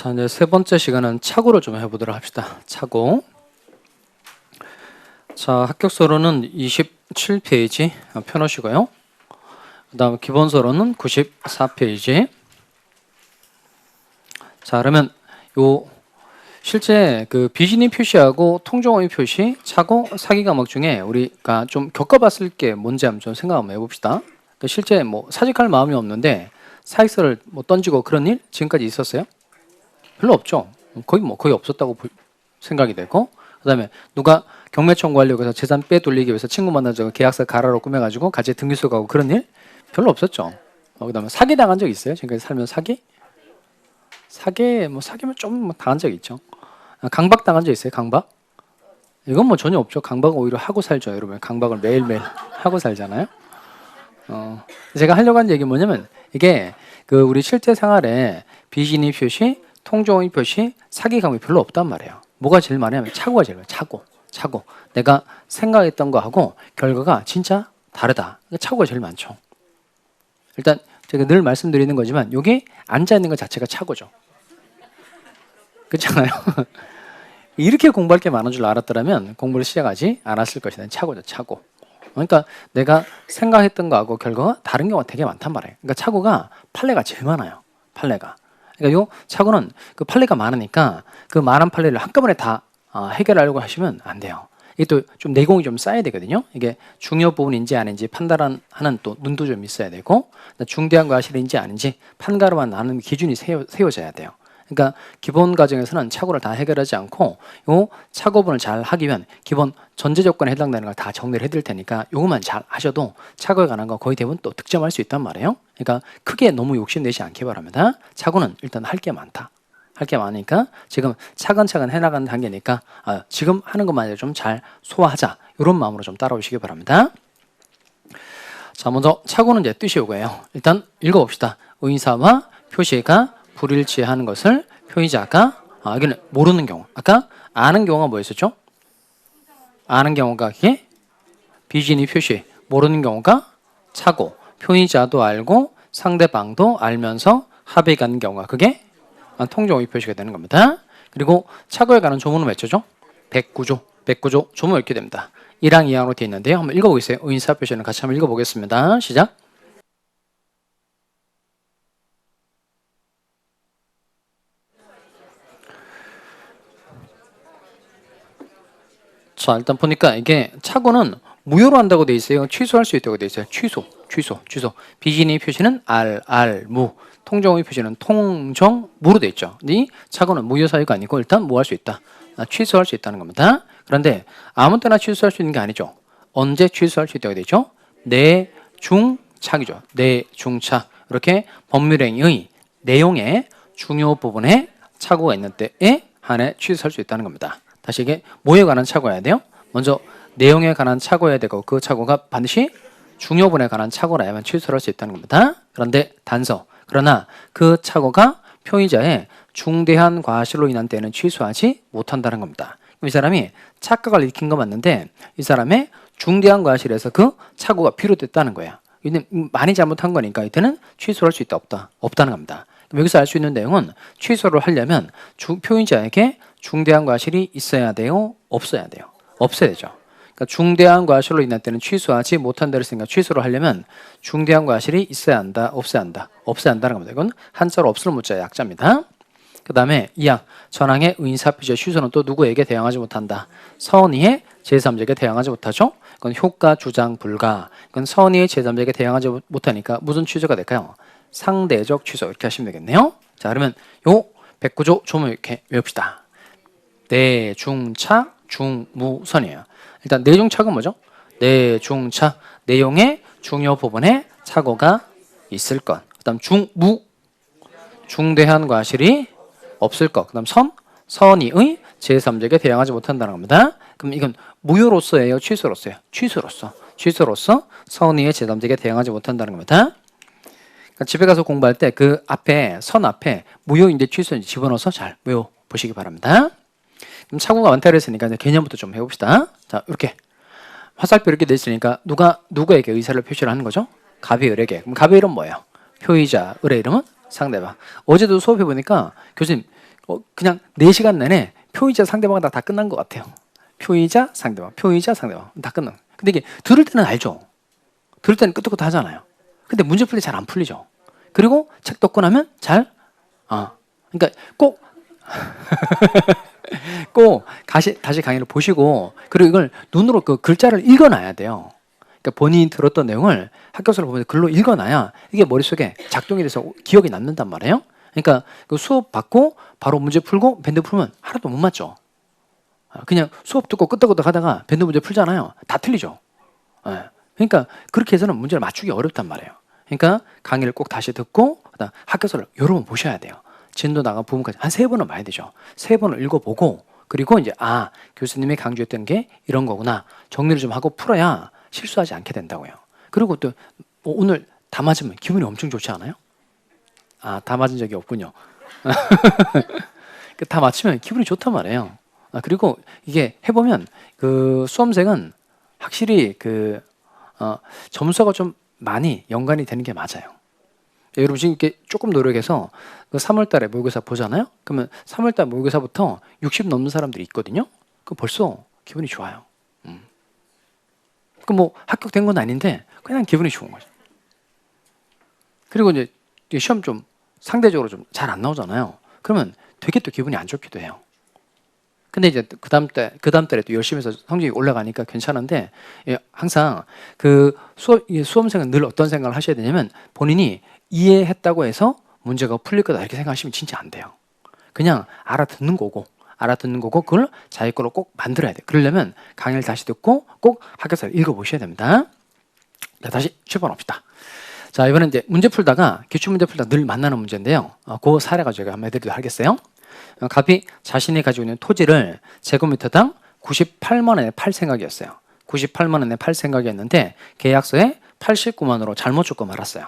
자, 이제 세 번째 시간은 착오를 좀 해보도록 합시다. 착오. 자, 합격서로는 27페이지 펴놓으시고요. 그 다음 기본서로는 94페이지. 자, 그러면 요 실제 그 비진이 표시하고 통정어휘 표시, 착오, 사기 과목 중에 우리가 좀 겪어봤을 게 뭔지 한번 좀 생각 한번 해봅시다. 실제 뭐 사직할 마음이 없는데 사익서를 뭐 던지고 그런 일 지금까지 있었어요? 별로 없죠. 거의 없었다고 생각이 되고, 그다음에 누가 경매 청구하려고 해서 재산 빼돌리기 위해서 친구 만나자고 계약서 가라로 꾸며가지고 같이 등기소 가고 그런 일 별로 없었죠. 그다음에 사기 당한 적 있어요? 지금까지 살면서 사기? 사기면 좀 당한 적 있죠. 강박 당한 적 있어요? 강박? 이건 뭐 전혀 없죠. 강박은 오히려 하고 살죠, 여러분. 강박을 매일매일 하고 살잖아요. 제가 하려고 하는 얘기 뭐냐면 이게 그 우리 실제 생활에 비진이 표시, 통정어휘 표시, 사기 과목이 별로 없단 말이에요. 뭐가 제일 많냐면 착오가 제일 많아요. 착오. 내가 생각했던 거하고 결과가 진짜 다르다. 착오가 제일 많죠. 일단 제가 늘 말씀드리는 거지만 여기 앉아있는 것 자체가 착오죠. 그렇잖아요. 이렇게 공부할 게 많은 줄 알았더라면 공부를 시작하지 않았을 것이다. 착오죠. 착오. 그러니까 내가 생각했던 거하고 결과가 다른 경우가 되게 많단 말이에요. 그러니까 착오가 판례가 제일 많아요. 판례가. 그러니까 요 착오는 그 판례가 많으니까 그 많은 판례를 한꺼번에 다 해결하려고 하시면 안 돼요. 이게 또 좀 내공이 좀 쌓여야 되거든요. 이게 중요 부분인지 아닌지 판단하는 또 눈도 좀 있어야 되고, 중대한 과실인지 아닌지 판가름만 하는 기준이 세워져야 돼요. 그러니까 기본 과정에서는 착오를 다 해결하지 않고 요 착오분을 잘 하기 위한 기본 전제 조건에 해당되는 걸 다 정리를 해드릴 테니까 요것만 잘 하셔도 착오에 관한 거 거의 대부분 또 득점할 수 있단 말이에요. 그러니까 크게 너무 욕심내지 않기 바랍니다. 착오는 일단 할 게 많다. 할 게 많으니까 지금 차근차근 해나가는 단계니까 지금 하는 것만 좀 잘 소화하자. 이런 마음으로 좀 따라오시기 바랍니다. 자, 먼저 착오는 이제 뜻이 오고요. 일단 읽어봅시다. 의사와 표시가 불일치하는 것을 표의자가 여기는 모르는 경우. 아까 아는 경우가 뭐였었죠? 아는 경우가 이게 비진이 표시, 모르는 경우가 착오. 표의자도 알고 상대방도 알면서 합의 가는 경우가 그게 통정어휘 표시가 되는 겁니다. 그리고 착오에 관한 조문은 몇 조죠? 109조 조문 이렇게 됩니다. 1항 2항으로 되어 있는데요. 한번 읽어보겠어요. 의사 표시는 같이 한번 읽어보겠습니다. 시작. 자, 일단 보니까 이게 착오는 무효로 한다고 돼 있어요. 취소할 수 있다고 돼 있어요. 취소. 비진이 표시는 무. 통정어휘 표시는 통정무로 돼 있죠. 이 착오는 무효 사유가 아니고 일단 뭐 할 수 있다? 취소할 수 있다는 겁니다. 그런데 아무 때나 취소할 수 있는 게 아니죠. 언제 취소할 수 있다고 돼 있죠? 내중착이죠. 내중착. 이렇게 법률행위의 내용의 중요 부분에 착오가 있는 때에 한해 취소할 수 있다는 겁니다. 다시 이게 뭐에 관한 착오여야 돼요? 먼저 내용에 관한 착오여야 되고 그 착오가 반드시 중요분에 관한 착오라야만 취소를 할 수 있다는 겁니다. 그런데 단서. 그러나 그 착오가 표의자의 중대한 과실로 인한 때는 취소하지 못한다는 겁니다. 이 사람이 착각을 일으킨 건 맞는데 이 사람의 중대한 과실에서 그 착오가 비롯됐다는 거예요. 이는 많이 잘못한 거니까 이때는 취소를 할 수 있다 없다는 겁니다. 여기서 알 수 있는 내용은 취소를 하려면 표의자에게 중대한 과실이 있어야 돼요? 없어야 돼요? 없어야 되죠. 그러니까 중대한 과실로 인한 때는 취소하지 못한다 했으니까 취소를 하려면 중대한 과실이 있어야 한다? 없어야 한다? 없어야 한다는 겁니다. 이건 한자로 없을 문자의 약자입니다. 그 다음에 2항 전항의 의사표시의 취소는 또 누구에게 대항하지 못한다? 선의의 제3자에게 대항하지 못하죠. 이건 효과 주장 불가. 이건 선의의 제3자에게 대항하지 못하니까 무슨 취소가 될까요? 상대적 취소. 이렇게 하시면 되겠네요. 자, 그러면 요 109조 조문 이렇게 외웁시다. 내중착 중무선이에요. 일단 내중착은 뭐죠? 내중착 내용의 중요 부분에 착오가 있을 것. 그 다음 중무 중대한 과실이 없을 것. 그 다음 선의의 제3자에게 대항하지 못한다는 겁니다. 그럼 이건 무효로서예요? 취소로서요? 취소로서 선의의 제3자에게 대항하지 못한다는 겁니다. 그러니까 집에 가서 공부할 때 그 앞에 선 앞에 무효인지 취소인지 집어넣어서 잘 외워보시기 바랍니다. 그럼 착오가 많다고 했으니까 이제 개념부터 좀 해봅시다. 자, 이렇게 화살표 이렇게 돼 있으니까 누구에게 의사를 표시를 하는 거죠? 갑의 을에게. 그럼 갑의 을은 뭐예요? 표의자, 을의 이름은 상대방. 어제도 수업해 보니까 교수님 그냥 4시간 내내 표의자 상대방 다 끝난 것 같아요. 표의자 상대방, 표의자 상대방 다 끝난. 근데 이게 들을 때는 알죠. 들을 때는 끄떡끄떡 하잖아요. 근데 문제 풀 때 잘 안 풀리죠. 그리고 책 덮고 나면 그러니까 꼭 꼭 다시 강의를 보시고 그리고 이걸 눈으로 그 글자를 읽어놔야 돼요. 그러니까 본인이 들었던 내용을 학교서를 보면서 글로 읽어놔야 이게 머릿속에 작동이 돼서 기억이 남는단 말이에요. 그러니까 그 수업 받고 바로 문제 풀고 밴드 풀면 하나도 못 맞죠. 그냥 수업 듣고 끄떡끄떡 하다가 밴드 문제 풀잖아요. 다 틀리죠. 그러니까 그렇게 해서는 문제를 맞추기 어렵단 말이에요. 그러니까 강의를 꼭 다시 듣고 그다음 학교서를 여러 번 보셔야 돼요. 진도 나가 부분까지 한 3번은 봐야 되죠. 3번을 읽어보고 그리고 이제 교수님이 강조했던 게 이런 거구나 정리를 좀 하고 풀어야 실수하지 않게 된다고요. 그리고 또 오늘 다 맞으면 기분이 엄청 좋지 않아요? 다 맞은 적이 없군요. 다 맞추면 기분이 좋단 말이에요. 그리고 이게 해보면 그 수험생은 확실히 그 점수가 좀 많이 연관이 되는 게 맞아요. 여러분 지금 이렇게 조금 노력해서 그 3월달에 모의고사 보잖아요. 그러면 3월달 모의고사부터 60 넘는 사람들이 있거든요. 그 벌써 기분이 좋아요. 그 뭐 합격된 건 아닌데 그냥 기분이 좋은 거죠. 그리고 이제 시험 좀 상대적으로 좀 잘 안 나오잖아요. 그러면 되게 또 기분이 안 좋기도 해요. 근데 이제 그 다음 달에 또 열심히 해서 성적이 올라가니까 괜찮은데 항상 그 수험생은 늘 어떤 생각을 하셔야 되냐면 본인이 이해했다고 해서 문제가 풀릴 거다 이렇게 생각하시면 진짜 안 돼요. 그냥 알아듣는 거고 그걸 자기 걸로 꼭 만들어야 돼요. 그러려면 강의를 다시 듣고 꼭 학교서를 읽어보셔야 됩니다. 자, 다시 출발합시다. 자, 이번엔 이제 문제 풀다가 기출문제 풀다 늘 만나는 문제인데요. 그 사례 가지고 제가 한번 해드리도록 하겠어요. 갑이 자신이 가지고 있는 토지를 제곱미터당 98만 원에 팔 생각이었어요. 98만 원에 팔 생각이었는데 계약서에 89만 원으로 잘못 적고 말았어요.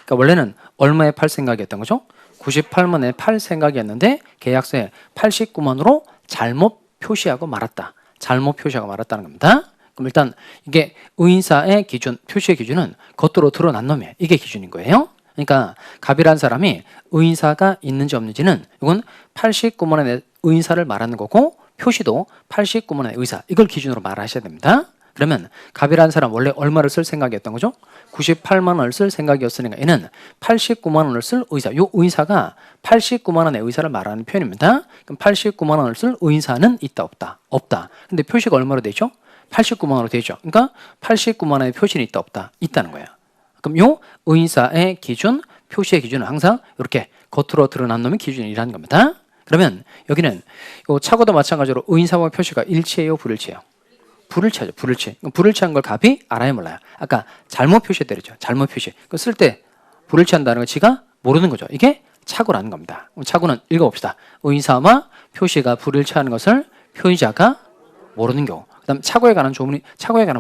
그러니까 원래는 얼마에 팔 생각이었던 거죠? 98만 원에 팔 생각이었는데 계약서에 89만 원으로 잘못 표시하고 말았다. 잘못 표시하고 말았다는 겁니다. 그럼 일단 이게 의인사의 기준, 표시의 기준은 겉으로 드러난 놈이에요. 이게 기준인 거예요. 그러니까 갑이라는 사람이 의인사가 있는지 없는지는 이건 89만 원의 의인사를 말하는 거고 표시도 89만 원의 의사 이걸 기준으로 말하셔야 됩니다. 그러면 갑이라는 사람 원래 얼마를 쓸 생각이었던 거죠? 98만 원을 쓸 생각이었으니까 얘는 89만 원을 쓸 의사. 요 의사가 89만 원의 의사를 말하는 표현입니다. 그럼 89만 원을 쓸 의사는 있다 없다? 없다. 근데 표시가 얼마로 되죠? 89만 원으로 되죠. 그러니까 89만 원의 표시는 있다 없다? 있다는 거예요. 그럼 요 의사의 기준, 표시의 기준은 항상 이렇게 겉으로 드러난 놈이 기준이라는 겁니다. 그러면 여기는 요 차고도 마찬가지로 의사와 표시가 일치해요, 불일치해요? 불일치하죠. 불일치. 불일치한 걸 갑이 알아야 몰라요. 아까 잘못 표시했다랬죠. 잘못 표시. 쓸 때 불일치한다는 걸 지가 모르는 거죠. 이게 착오라는 겁니다. 착오는 읽어봅시다. 의사와 표시가 불일치하는 것을 표의자가 모르는 경우. 그다음 착오에 관한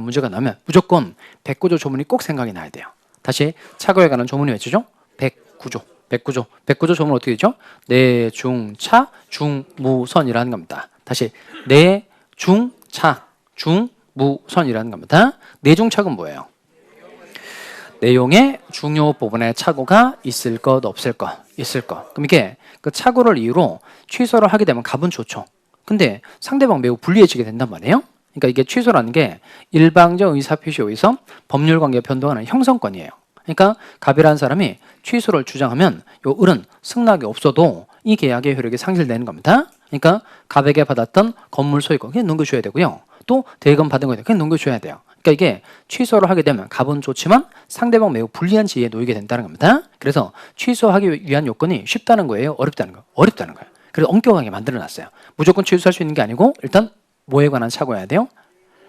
문제가 나면 무조건 109조 조문이 꼭 생각이 나야 돼요. 다시 착오에 관한 조문이 외치죠. 109조 조문 어떻게 되죠? 내중차 중무선이라는 겁니다. 다시 내중차 중무선이라는 겁니다. 내중착은 뭐예요? 내용의 중요 부분에 착오가 있을 것 없을 것 있을 것. 그럼 이게 그 착오를 이유로 취소를 하게 되면 갑은 좋죠. 근데 상대방 매우 불리해지게 된단 말이에요. 그러니까 이게 취소라는 게 일방적 의사표시에 의해서 법률관계 변동하는 형성권이에요. 그러니까 갑이라는 사람이 취소를 주장하면 요 을은 승낙이 없어도 이 계약의 효력이 상실되는 겁니다. 그러니까 갑에게 받았던 건물 소유권 그냥 넘겨줘야 되고요. 또 대금 받은 거에 그냥 넘겨줘야 돼요. 그러니까 이게 취소를 하게 되면 갑은 좋지만 상대방 매우 불리한 지위에 놓이게 된다는 겁니다. 그래서 취소하기 위한 요건이 쉽다는 거예요? 어렵다는 거예요? 어렵다는 거예요. 그래서 엄격하게 만들어놨어요. 무조건 취소할 수 있는 게 아니고 일단 뭐에 관한 착오여야 돼요?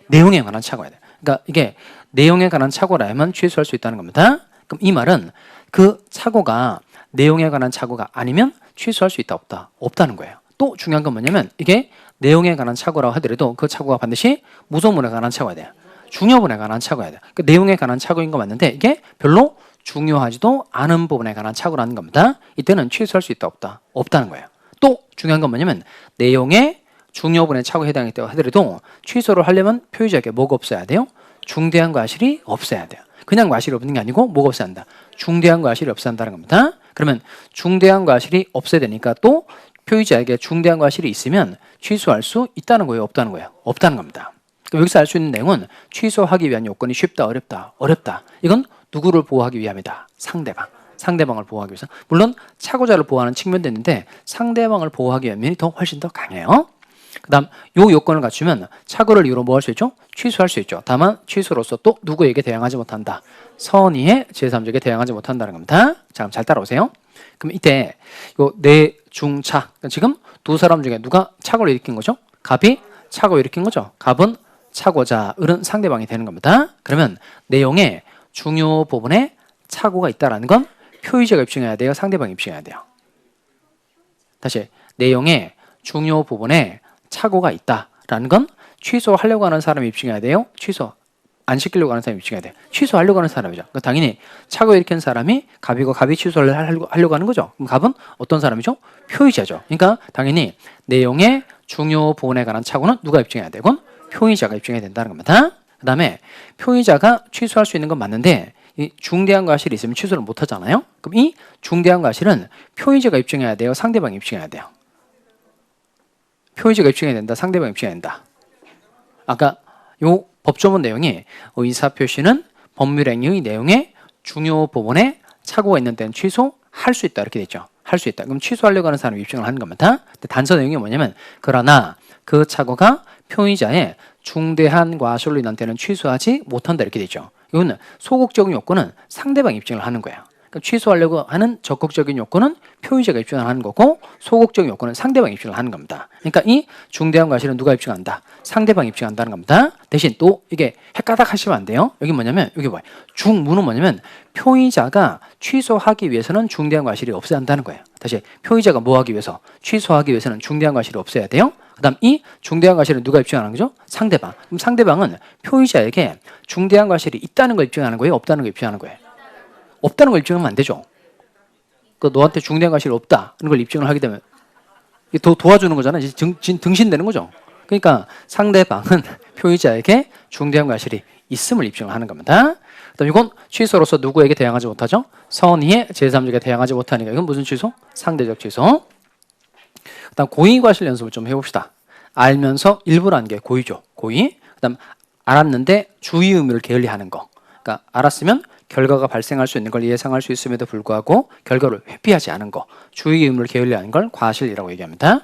내용에 관한 착오여야 돼요. 그러니까 이게 내용에 관한 착오라면 취소할 수 있다는 겁니다. 그럼 이 말은 그 착오가 내용에 관한 착오가 아니면 취소할 수 있다 없다? 없다는 거예요. 또 중요한 건 뭐냐면 이게 내용에 관한 착오라고 하더라도 그 착오가 반드시 무소문에 관한 착오여야 돼요. 중요분에 관한 착오여야 돼요. 그 내용에 관한 착오인 거 맞는데 이게 별로 중요하지도 않은 부분에 관한 착오라는 겁니다. 이때는 취소할 수 있다 없다? 없다는 거예요. 또 중요한 건 뭐냐면 내용의 중요분에 착오에 해당했다고 하더라도 취소를 하려면 표의자에게 뭐가 없어야 돼요? 중대한 과실이 없어야 돼요. 그냥 과실이 없는 게 아니고 뭐가 없어야 한다? 중대한 과실이 없어야 한다는 겁니다. 그러면 중대한 과실이 없어야 되니까 또 표의자에게 중대한 과실이 있으면 취소할 수 있다는 거예요? 없다는 거예요? 없다는 겁니다. 그럼 여기서 알 수 있는 내용은 취소하기 위한 요건이 쉽다, 어렵다, 어렵다. 이건 누구를 보호하기 위함이다? 상대방. 상대방을 보호하기 위해서. 물론 차고자를 보호하는 측면도 있는데 상대방을 보호하기 위한 면이 훨씬 더 강해요. 그 다음 요 요건을 갖추면 착오를 이유로 뭐 할 수 있죠? 취소할 수 있죠. 다만 취소로서 또 누구에게 대항하지 못한다. 선의의 제3자에게 대항하지 못한다는 겁니다. 자, 그럼 잘 따라오세요. 그럼 이때 요 내중차, 지금 두 사람 중에 누가 착오를 일으킨 거죠? 갑이 착오를 일으킨 거죠. 갑은 착오자, 을은 상대방이 되는 겁니다. 그러면 내용의 중요 부분에 착오가 있다라는 건 표의자가 입증해야 돼요? 상대방이 입증해야 돼요? 다시 내용의 중요 부분에 착오가 있다라는 건 취소하려고 하는 사람이 입증해야 돼요? 취소 안 시키려고 하는 사람이 입증해야 돼요? 취소하려고 하는 사람이죠. 그러니까 당연히 착오 일으킨 사람이 갑이고 갑이 취소를 하려고 하는 거죠. 그럼 갑은 어떤 사람이죠? 표의자죠. 그러니까 당연히 내용의 중요 부분에 관한 착오는 누가 입증해야 되고 표의자가 입증해야 된다는 겁니다. 그 다음에 표의자가 취소할 수 있는 건 맞는데 이 중대한 과실이 있으면 취소를 못 하잖아요. 그럼 이 중대한 과실은 표의자가 입증해야 돼요? 상대방이 입증해야 돼요? 표의자가 입증해야 된다? 상대방이 입증해야 된다? 아까 요 법조문 내용이 의사표시는 법률행위의 내용의 중요 부분에 착오가 있는 데는 취소할 수 있다 이렇게 돼 있죠. 할 수 있다. 그럼 취소하려고 하는 사람이 입증을 하는 겁니다. 근데 단서 내용이 뭐냐면 그러나 그 착오가 표의자의 중대한 과실로 인한 데는 취소하지 못한다 이렇게 되죠. 이거는 소극적인 요건은 상대방이 입증을 하는 거예요. 그러니까 취소하려고 하는 적극적인 요건은 표의자가 입증을 하는 거고 소극적인 요건은 상대방이 입증을 하는 겁니다. 그러니까 이 중대한 과실은 누가 입증한다? 상대방이 입증한다는 겁니다. 대신 또 이게 헷가닥 하시면 안 돼요. 여기 뭐냐면 여기 뭐야? 중무는 뭐냐면 표의자가 취소하기 위해서는 중대한 과실이 없어야 한다는 거예요. 다시 표의자가 뭐 하기 위해서? 취소하기 위해서는 중대한 과실이 없어야 돼요. 그 다음 이 중대한 과실은 누가 입증하는 거죠? 상대방. 그럼 상대방은 표의자에게 중대한 과실이 있다는 걸 입증하는 거예요? 없다는 걸 입증하는 거예요? 없다는 걸 입증하면 안 되죠. 그 너한테 중대한 과실이 없다는 걸 입증을 하게 되면 더 도와주는 거잖아요. 등신되는 거죠. 그러니까 상대방은 표의자에게 중대한 과실이 있음을 입증을 하는 겁니다. 그다음 이건 취소로서 누구에게 대항하지 못하죠? 선의의 제3자에게 대항하지 못하니까 이건 무슨 취소? 상대적 취소. 그다음 고의 과실 연습을 좀 해봅시다. 알면서 일부러 한 게 고의죠. 고의. 그다음 알았는데 주의 의무를 게을리하는 거. 그러니까 알았으면 결과가 발생할 수 있는 걸 예상할 수 있음에도 불구하고 결과를 회피하지 않은 거. 주의 의무를 게을리하는 걸 과실이라고 얘기합니다.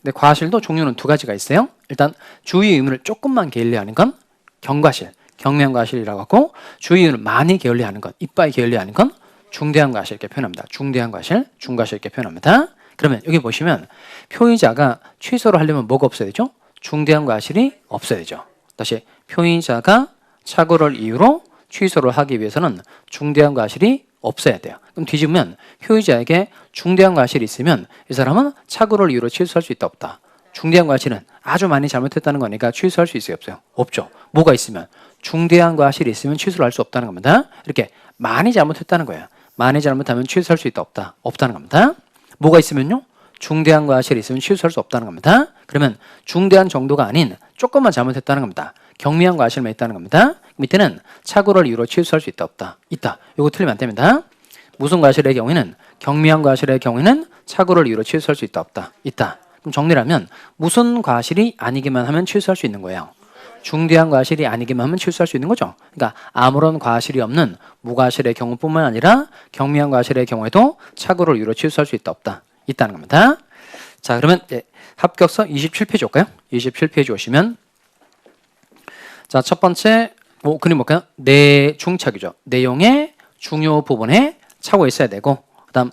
근데 과실도 종류는 두 가지가 있어요. 일단 주의 의무를 조금만 게을리하는 건 경과실, 경명과실이라고 하고 주의 의무를 많이 게을리하는 건, 이빠이 게을리하는 건 중대한 과실 이렇게 표현합니다. 중대한 과실, 중과실 이렇게 표현합니다. 그러면 여기 보시면 표의자가 취소를 하려면 뭐가 없어야 되죠? 중대한 과실이 없어야 되죠. 다시 표의자가 착오를 이유로 취소를 하기 위해서는 중대한 과실이 없어야 돼요. 그럼 뒤집으면 표의자에게 중대한 과실이 있으면 이 사람은 착오를 이유로 취소할 수 있다 없다? 중대한 과실은 아주 많이 잘못했다는 거니까 취소할 수 있어요 없어요? 없죠. 뭐가 있으면? 중대한 과실이 있으면 취소를 할 수 없다는 겁니다. 이렇게 많이 잘못했다는 거예요. 많이 잘못하면 취소할 수 있다 없다? 없다는 겁니다. 뭐가 있으면요? 중대한 과실이 있으면 취소할 수 없다는 겁니다. 그러면 중대한 정도가 아닌 조금만 잘못했다는 겁니다. 경미한 과실만 있다는 겁니다. 밑에는 착오를 이유로 취소할 수 있다 없다? 있다. 이거 틀리면 안 됩니다. 무슨 과실의 경우에는 경미한 과실의 경우에는 착오를 이유로 취소할 수 있다 없다? 있다. 그럼 정리를 하면 무슨 과실이 아니기만 하면 취소할 수 있는 거예요. 중대한 과실이 아니기만 하면 취소할 수 있는 거죠. 그러니까 아무런 과실이 없는 무과실의 경우뿐만 아니라 경미한 과실의 경우에도 착오를 이유로 취소할 수 있다 없다? 있다는 겁니다. 자, 그러면 합격서 27페이지 올까요? 27페이지 오시면 자, 첫 번째 그림 볼까요? 내중착이죠. 내용의 중요 부분에 착오가 있어야 되고 그다음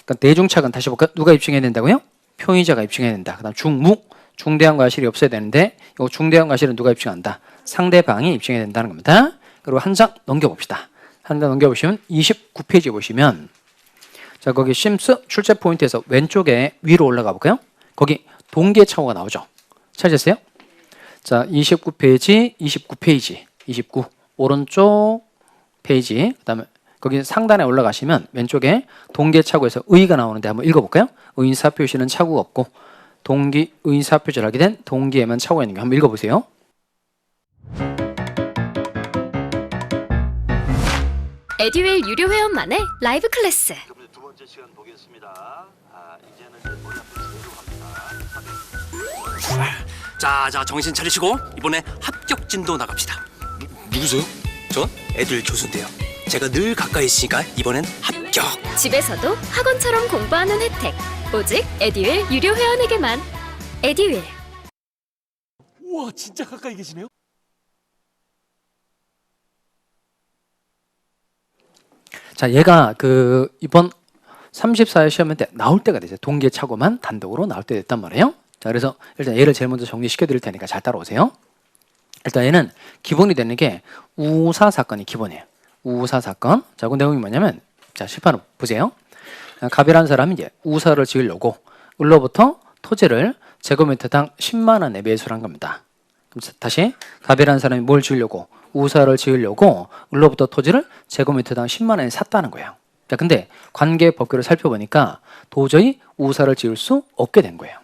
그러니까 내중착은 다시 볼까요? 누가 입증해야 된다고요? 표의자가 입증해야 된다. 그다음 중무 중대한 과실이 없어야 되는데 이 중대한 과실은 누가 입증한다? 상대방이 입증해야 된다는 겁니다. 그리고 한 장 넘겨봅시다. 한 장 넘겨보시면 29페이지 보시면 자 거기 심스 출제 포인트에서 왼쪽에 위로 올라가 볼까요? 거기 동기의 착오가 나오죠. 찾으세요? 자 29페이지 29 오른쪽 페이지 그다음에 거기 상단에 올라가시면 왼쪽에 동기의 착오에서 의가 나오는데 한번 읽어볼까요? 의사 표시는 착오가 없고 동기 의사 표시를 하게 된 동기에만 착오가 있는 거 한번 읽어보세요. 에듀윌 유료 회원만의 라이브 클래스 두 번째 시간 보겠습니다. 이제는 이제 머리 앞에 세로 갑니다. 자, 정신 차리시고 이번에 합격 진도 나갑시다. 누구세요? 전 애들 교수인데요. 제가 늘 가까이 있으니까 이번엔 합격. 집에서도 학원처럼 공부하는 혜택. 오직 에듀윌 유료 회원에게만. 에듀윌. 우와, 진짜 가까이 계시네요? 자, 얘가 그 이번 34회 시험에 때 나올 때가 되죠. 동계 차고만 단독으로 나올 때 됐단 말이에요. 자, 그래서 일단 얘를 제일 먼저 정리시켜 드릴 테니까 잘 따라오세요. 일단 얘는 기본이 되는 게 우사 사건이 기본이에요. 우사 사건. 자, 그 내용이 뭐냐면, 자, 실판을 보세요. 갑이라는 사람이 이제 우사를 지으려고 을로부터 토지를 제곱미터당 10만 원에 매수를 한 겁니다. 그럼 다시 갑이라는 사람이 뭘 지으려고? 우사를 지으려고 을로부터 토지를 제곱미터당 10만 원에 샀다는 거예요. 자, 근데 관계 법규를 살펴보니까 도저히 우사를 지을 수 없게 된 거예요.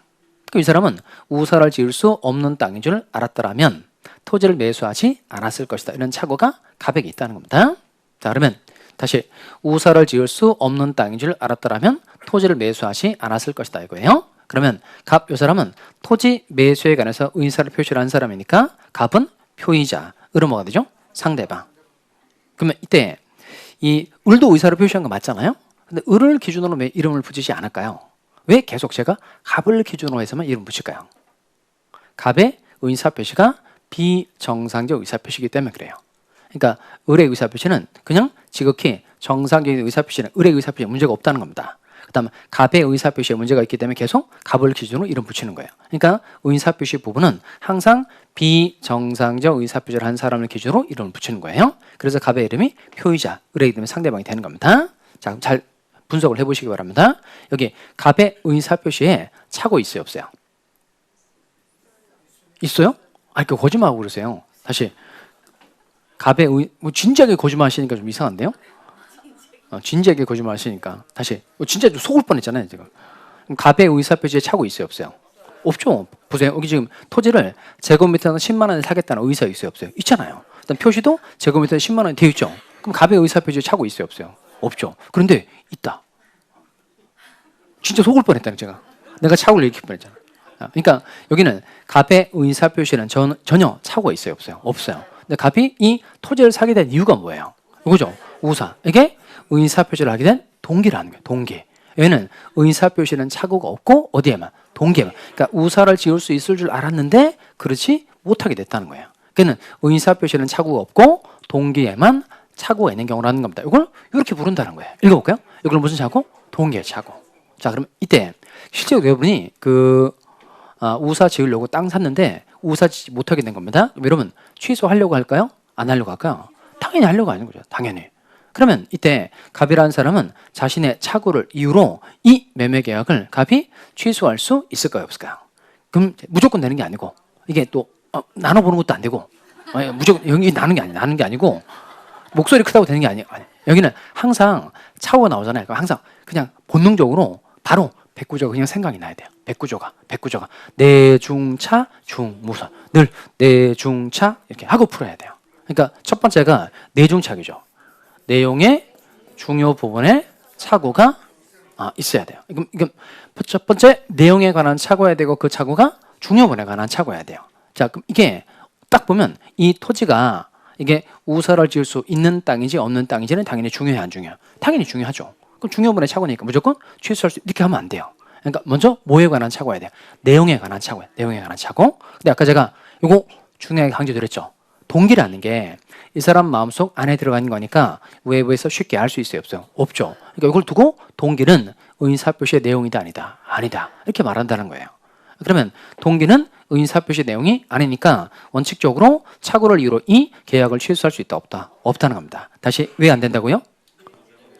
그럼 이 사람은 우사를 지을 수 없는 땅인 줄 알았더라면 토지를 매수하지 않았을 것이다. 이런 착오가 갑에게 있다는 겁니다. 자, 그러면 다시 우사를 지을 수 없는 땅인 줄 알았더라면 토지를 매수하지 않았을 것이다 이거예요. 그러면 갑, 이 사람은 토지 매수에 관해서 의사를 표시를 한 사람이니까 갑은 표의자, 을은 뭐가 되죠? 상대방. 그러면 이때 이 을도 의사를 표시한 거 맞잖아요. 근데 을을 기준으로 왜 이름을 붙이지 않을까요? 왜 계속 제가 갑을 기준으로 해서만 이름 붙일까요? 갑의 의사 표시가 비정상적 의사 표시이기 때문에 그래요. 그러니까 을의 의사 표시는 그냥 지극히 정상적인 의사 표시는 을의 의사 표시에 문제가 없다는 겁니다. 그다음 갑의 의사 표시에 문제가 있기 때문에 계속 갑을 기준으로 이름 붙이는 거예요. 그러니까 의사 표시 부분은 항상 비정상적 의사 표시를 한 사람을 기준으로 이름을 붙이는 거예요. 그래서 갑의 이름이 표의자, 을의 이름이 상대방이 되는 겁니다. 자, 그럼 잘 분석을 해보시기 바랍니다. 여기 갑의 의사 표시에 착오 있어요, 없어요? 있어요? 그 거짓말하고 그러세요. 다시 갑의 진지하게 거짓말하시니까 좀 이상한데요? 진지하게 거짓말하시니까 다시 진짜 좀 속을 뻔했잖아요 지금. 그럼 갑의 의사 표시에 착오 있어요, 없어요? 없죠. 보세요. 여기 지금 토지를 제곱미터당 10만 원에 사겠다는 의사 있어요, 없어요? 있잖아요. 일단 표시도 제곱미터당 10만 원이 되어 있죠. 그럼 갑의 의사 표시에 착오 있어요, 없어요? 없죠. 그런데 있다. 진짜 속을 뻔했다는 제가. 내가 착오를 일으킬 뻔했잖아. 그러니까 여기는 갑의 의사 표시는 전혀 착오가 있어요, 없어요? 없어요. 근데 갑이 이 토지를 사게 된 이유가 뭐예요? 이거죠. 우사. 이게 의사 표시를 하게 된 동기라는 거예요. 동기. 얘는 의사 표시는 착오가 없고 어디에만? 동기에만. 그러니까 우사를 지을 수 있을 줄 알았는데 그렇지 못하게 됐다는 거예요. 그는 의사 표시는 착오가 없고 동기에만 착오가 있는 경우라는 겁니다. 이걸 이렇게 부른다는 거예요. 읽어볼까요? 이걸 무슨 착오? 동기의 착오. 자, 그럼 이때 실제로 여러분이 우사 지으려고 땅 샀는데 우사 짓지 못하게 된 겁니다. 그럼 여러분 취소하려고 할까요? 안 하려고 할까요? 당연히 하려고 하는 거죠. 당연히. 그러면 이때 갑이라는 사람은 자신의 착오를 이유로 이 매매 계약을 갑이 취소할 수 있을까요, 없을까요? 그럼 무조건 되는 게 아니고 이게 또 나눠보는 것도 안 되고 무조건 여기 나는 게 아니고 목소리 크다고 되는 게 아니에요. 여기는 항상 착오가 나오잖아요. 그럼 항상 그냥 본능적으로 바로 백구조가 그냥 생각이 나야 돼요. 백구조가 내중차 중무선 늘 내중차 이렇게 하고 풀어야 돼요. 그러니까 첫 번째가 내중착이죠. 내용의 중요 부분에 착오가 있어야 돼요. 이건 첫 번째 내용에 관한 착오해야 되고 그 착오가 중요 부분에 관한 착오해야 돼요. 자, 그럼 이게 딱 보면 이 토지가 이게 우사를 지을 수 있는 땅인지 없는 땅인지는 당연히 중요해, 안 중요해요? 당연히 중요하죠. 그럼 중요 부분에 착오니까 무조건 취소할 수 이렇게 하면 안 돼요. 그러니까 먼저 뭐에 관한 착오해야 돼요? 내용에 관한 착오예요. 내용에 관한 착오. 근데 아까 제가 이거 중요하게 강조드렸죠. 동기라는 게 이 사람 마음속 안에 들어가는 거니까 외부에서 쉽게 알 수 있어요, 없어요? 없죠. 그러니까 이걸 두고 동기는 의사표시의 내용이다, 아니다? 아니다. 이렇게 말한다는 거예요. 그러면 동기는 의사표시 내용이 아니니까 원칙적으로 착오를 이유로 이 계약을 취소할 수 있다, 없다? 없다는 겁니다. 다시 왜 안 된다고요?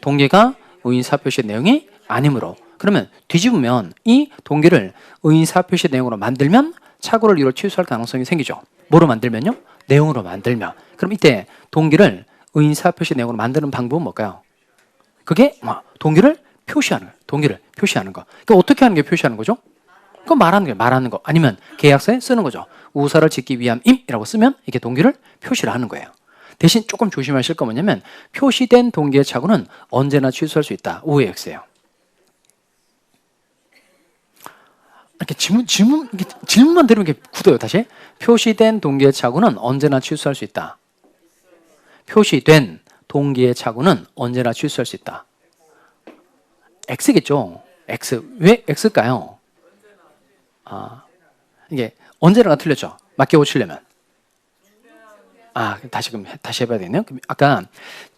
동기가 의사표시 내용이 아니므로. 그러면 뒤집으면 이 동기를 의사표시 내용으로 만들면 착오를 이유로 취소할 가능성이 생기죠. 뭐로 만들면요? 내용으로 만들면. 그럼 이때 동기를 의사표시 내용으로 만드는 방법은 뭘까요? 그게 동기를 표시하는 거예요. 동기를 표시하는 거. 그러니까 어떻게 하는 게 표시하는 거죠? 그건 말하는 거. 아니면 계약서에 쓰는 거죠. 우사를 짓기 위함임이라고 쓰면 이게 동기를 표시를 하는 거예요. 대신 조금 조심하실 거 뭐냐면 표시된 동기의 착오는 언제나 취소할 수 있다. 오의 X예요. 이렇게 질문만 들으면 이렇게 굳어요. 다시. 표시된 동기의 착오는 언제나 취소할 수 있다. 표시된 동기의 착오는 언제나 취소할 수 있다. X겠죠. X. 왜 X일까요? 이게 언제나가 틀렸죠. 맞게 고치려면. 다시 해봐야 되겠네요. 아까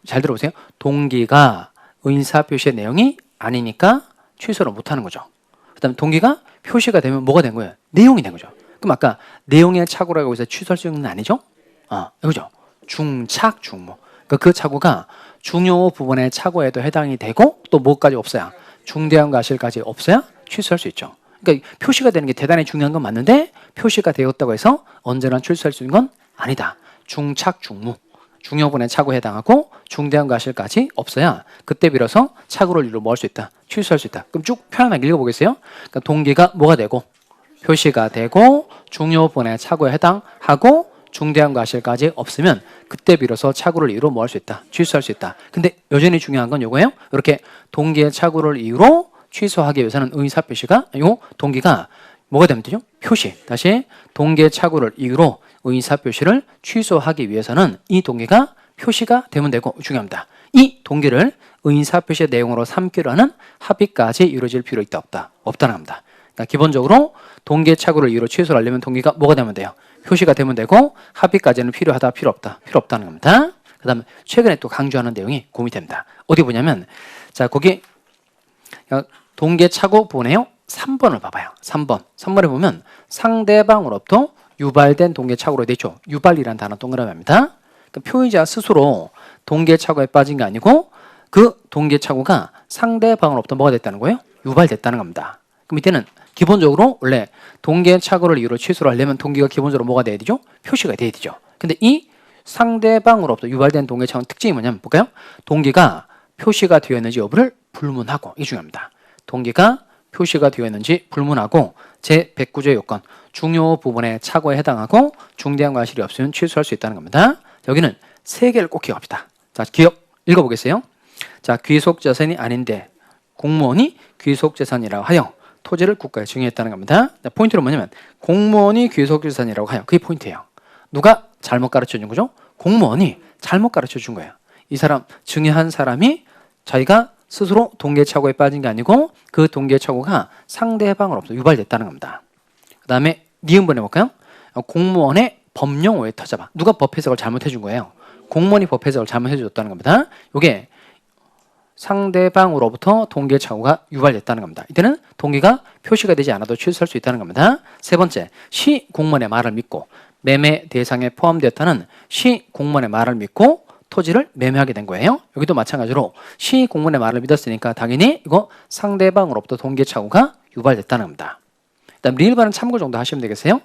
잘 들어보세요. 동기가 의사표시의 내용이 아니니까 취소를 못하는 거죠. 그 다음에 동기가 표시가 되면 뭐가 된 거예요? 내용이 된 거죠. 그럼 아까 내용의 착오라고 해서 취소할 수 있는 건 아니죠? 그죠? 중착, 중모. 그러니까 그 착오가 중요 부분의 착오에도 해당이 되고 또 뭐까지 없어야? 중대한 과실까지 없어야 취소할 수 있죠. 그러니까 표시가 되는 게 대단히 중요한 건 맞는데 표시가 되었다고 해서 언제나 취소할 수 있는 건 아니다. 중착, 중무. 중요분의 착오에 해당하고 중대한 과실까지 없어야 그때 비로소 착오를 이루어 뭐 할 수 있다? 취소할 수 있다. 그럼 쭉 편안하게 읽어보겠어요? 그러니까 동기가 뭐가 되고 표시가 되고 중요분의 착오에 해당하고 중대한 과실까지 없으면 그때 비로소 착오를 이유로 뭐 할 수 있다? 취소할 수 있다. 근데 여전히 중요한 건 요거예요. 이렇게 동기의 착오를 이유로 취소하기 위해서는 의사표시가 요 동기가 뭐가 되면 되죠? 표시. 다시 동기의 착오를 이유로 의사표시를 취소하기 위해서는 이 동기가 표시가 되면 되고 중요합니다. 이 동기를 의사표시의 내용으로 삼기로 하는 합의까지 이루어질 필요 있다 없다? 없다는 겁니다. 그러니까 기본적으로 동기의 착오를 이유로 취소를 하려면 동기가 뭐가 되면 돼요? 표시가 되면 되고 합의까지는 필요하다 필요 없다? 필요 없다는 겁니다. 그 다음에 최근에 또 강조하는 내용이 고민이 됩니다. 어디 보냐면 자 거기 동기의 착오 보네요. 3번을 봐봐요. 3번에 보면 상대방으로부터 유발된 동기의 착오로 되죠. 유발이라는 단어 동그라미입니다. 그러니까 표의자 스스로 동기의 착오에 빠진 게 아니고 그 동기의 착오가 상대방으로부터 뭐가 됐다는 거예요? 유발됐다는 겁니다. 그럼 이때는 기본적으로 원래 동기의 착오를 이유로 취소를 하려면 동기가 기본적으로 뭐가 돼야 되죠? 표시가 돼야 되죠. 근데 이 상대방으로부터 유발된 동기의 착오의 특징이 뭐냐면 볼까요? 동기가 표시가 되어 있는지 여부를 불문하고 이게 중요합니다. 동기가 표시가 되어 있는지 불문하고 제109조의 요건 중요 부분의 착오에 해당하고 중대한 과실이 없으면 취소할 수 있다는 겁니다. 여기는 세 개를 꼭 기억합시다. 자, 기억 읽어보겠어요. 자, 귀속재산이 아닌데 공무원이 귀속재산이라고 하여 토지를 국가에 증여했다는 겁니다. 자, 포인트는 뭐냐면 공무원이 귀속재산이라고 하여 그게 포인트예요. 누가 잘못 가르쳐 준 거죠? 공무원이 잘못 가르쳐 준 거예요. 이 사람 증여한 사람이 자기가 스스로 동기의 착오에 빠진 게 아니고 그 동기의 착오가 상대방으로부터 유발됐다는 겁니다. 그 다음에 니은번 해볼까요? 공무원의 법령 오해 터져봐. 누가 법 해석을 잘못해 준 거예요? 공무원이 법 해석을 잘못해 줬다는 겁니다. 이게 상대방으로부터 동기의 착오가 유발됐다는 겁니다. 이때는 동기가 표시가 되지 않아도 취소할 수 있다는 겁니다. 세 번째, 시 공무원의 말을 믿고 매매 대상에 포함되었다는 시 공무원의 말을 믿고 토지를 매매하게 된 거예요. 여기도 마찬가지로 시 공무원의 말을 믿었으니까 당연히 이거 상대방으로부터 동기의 착오가 유발됐다는 겁니다. 일단 리을반은 참고 정도 하시면 되겠어요.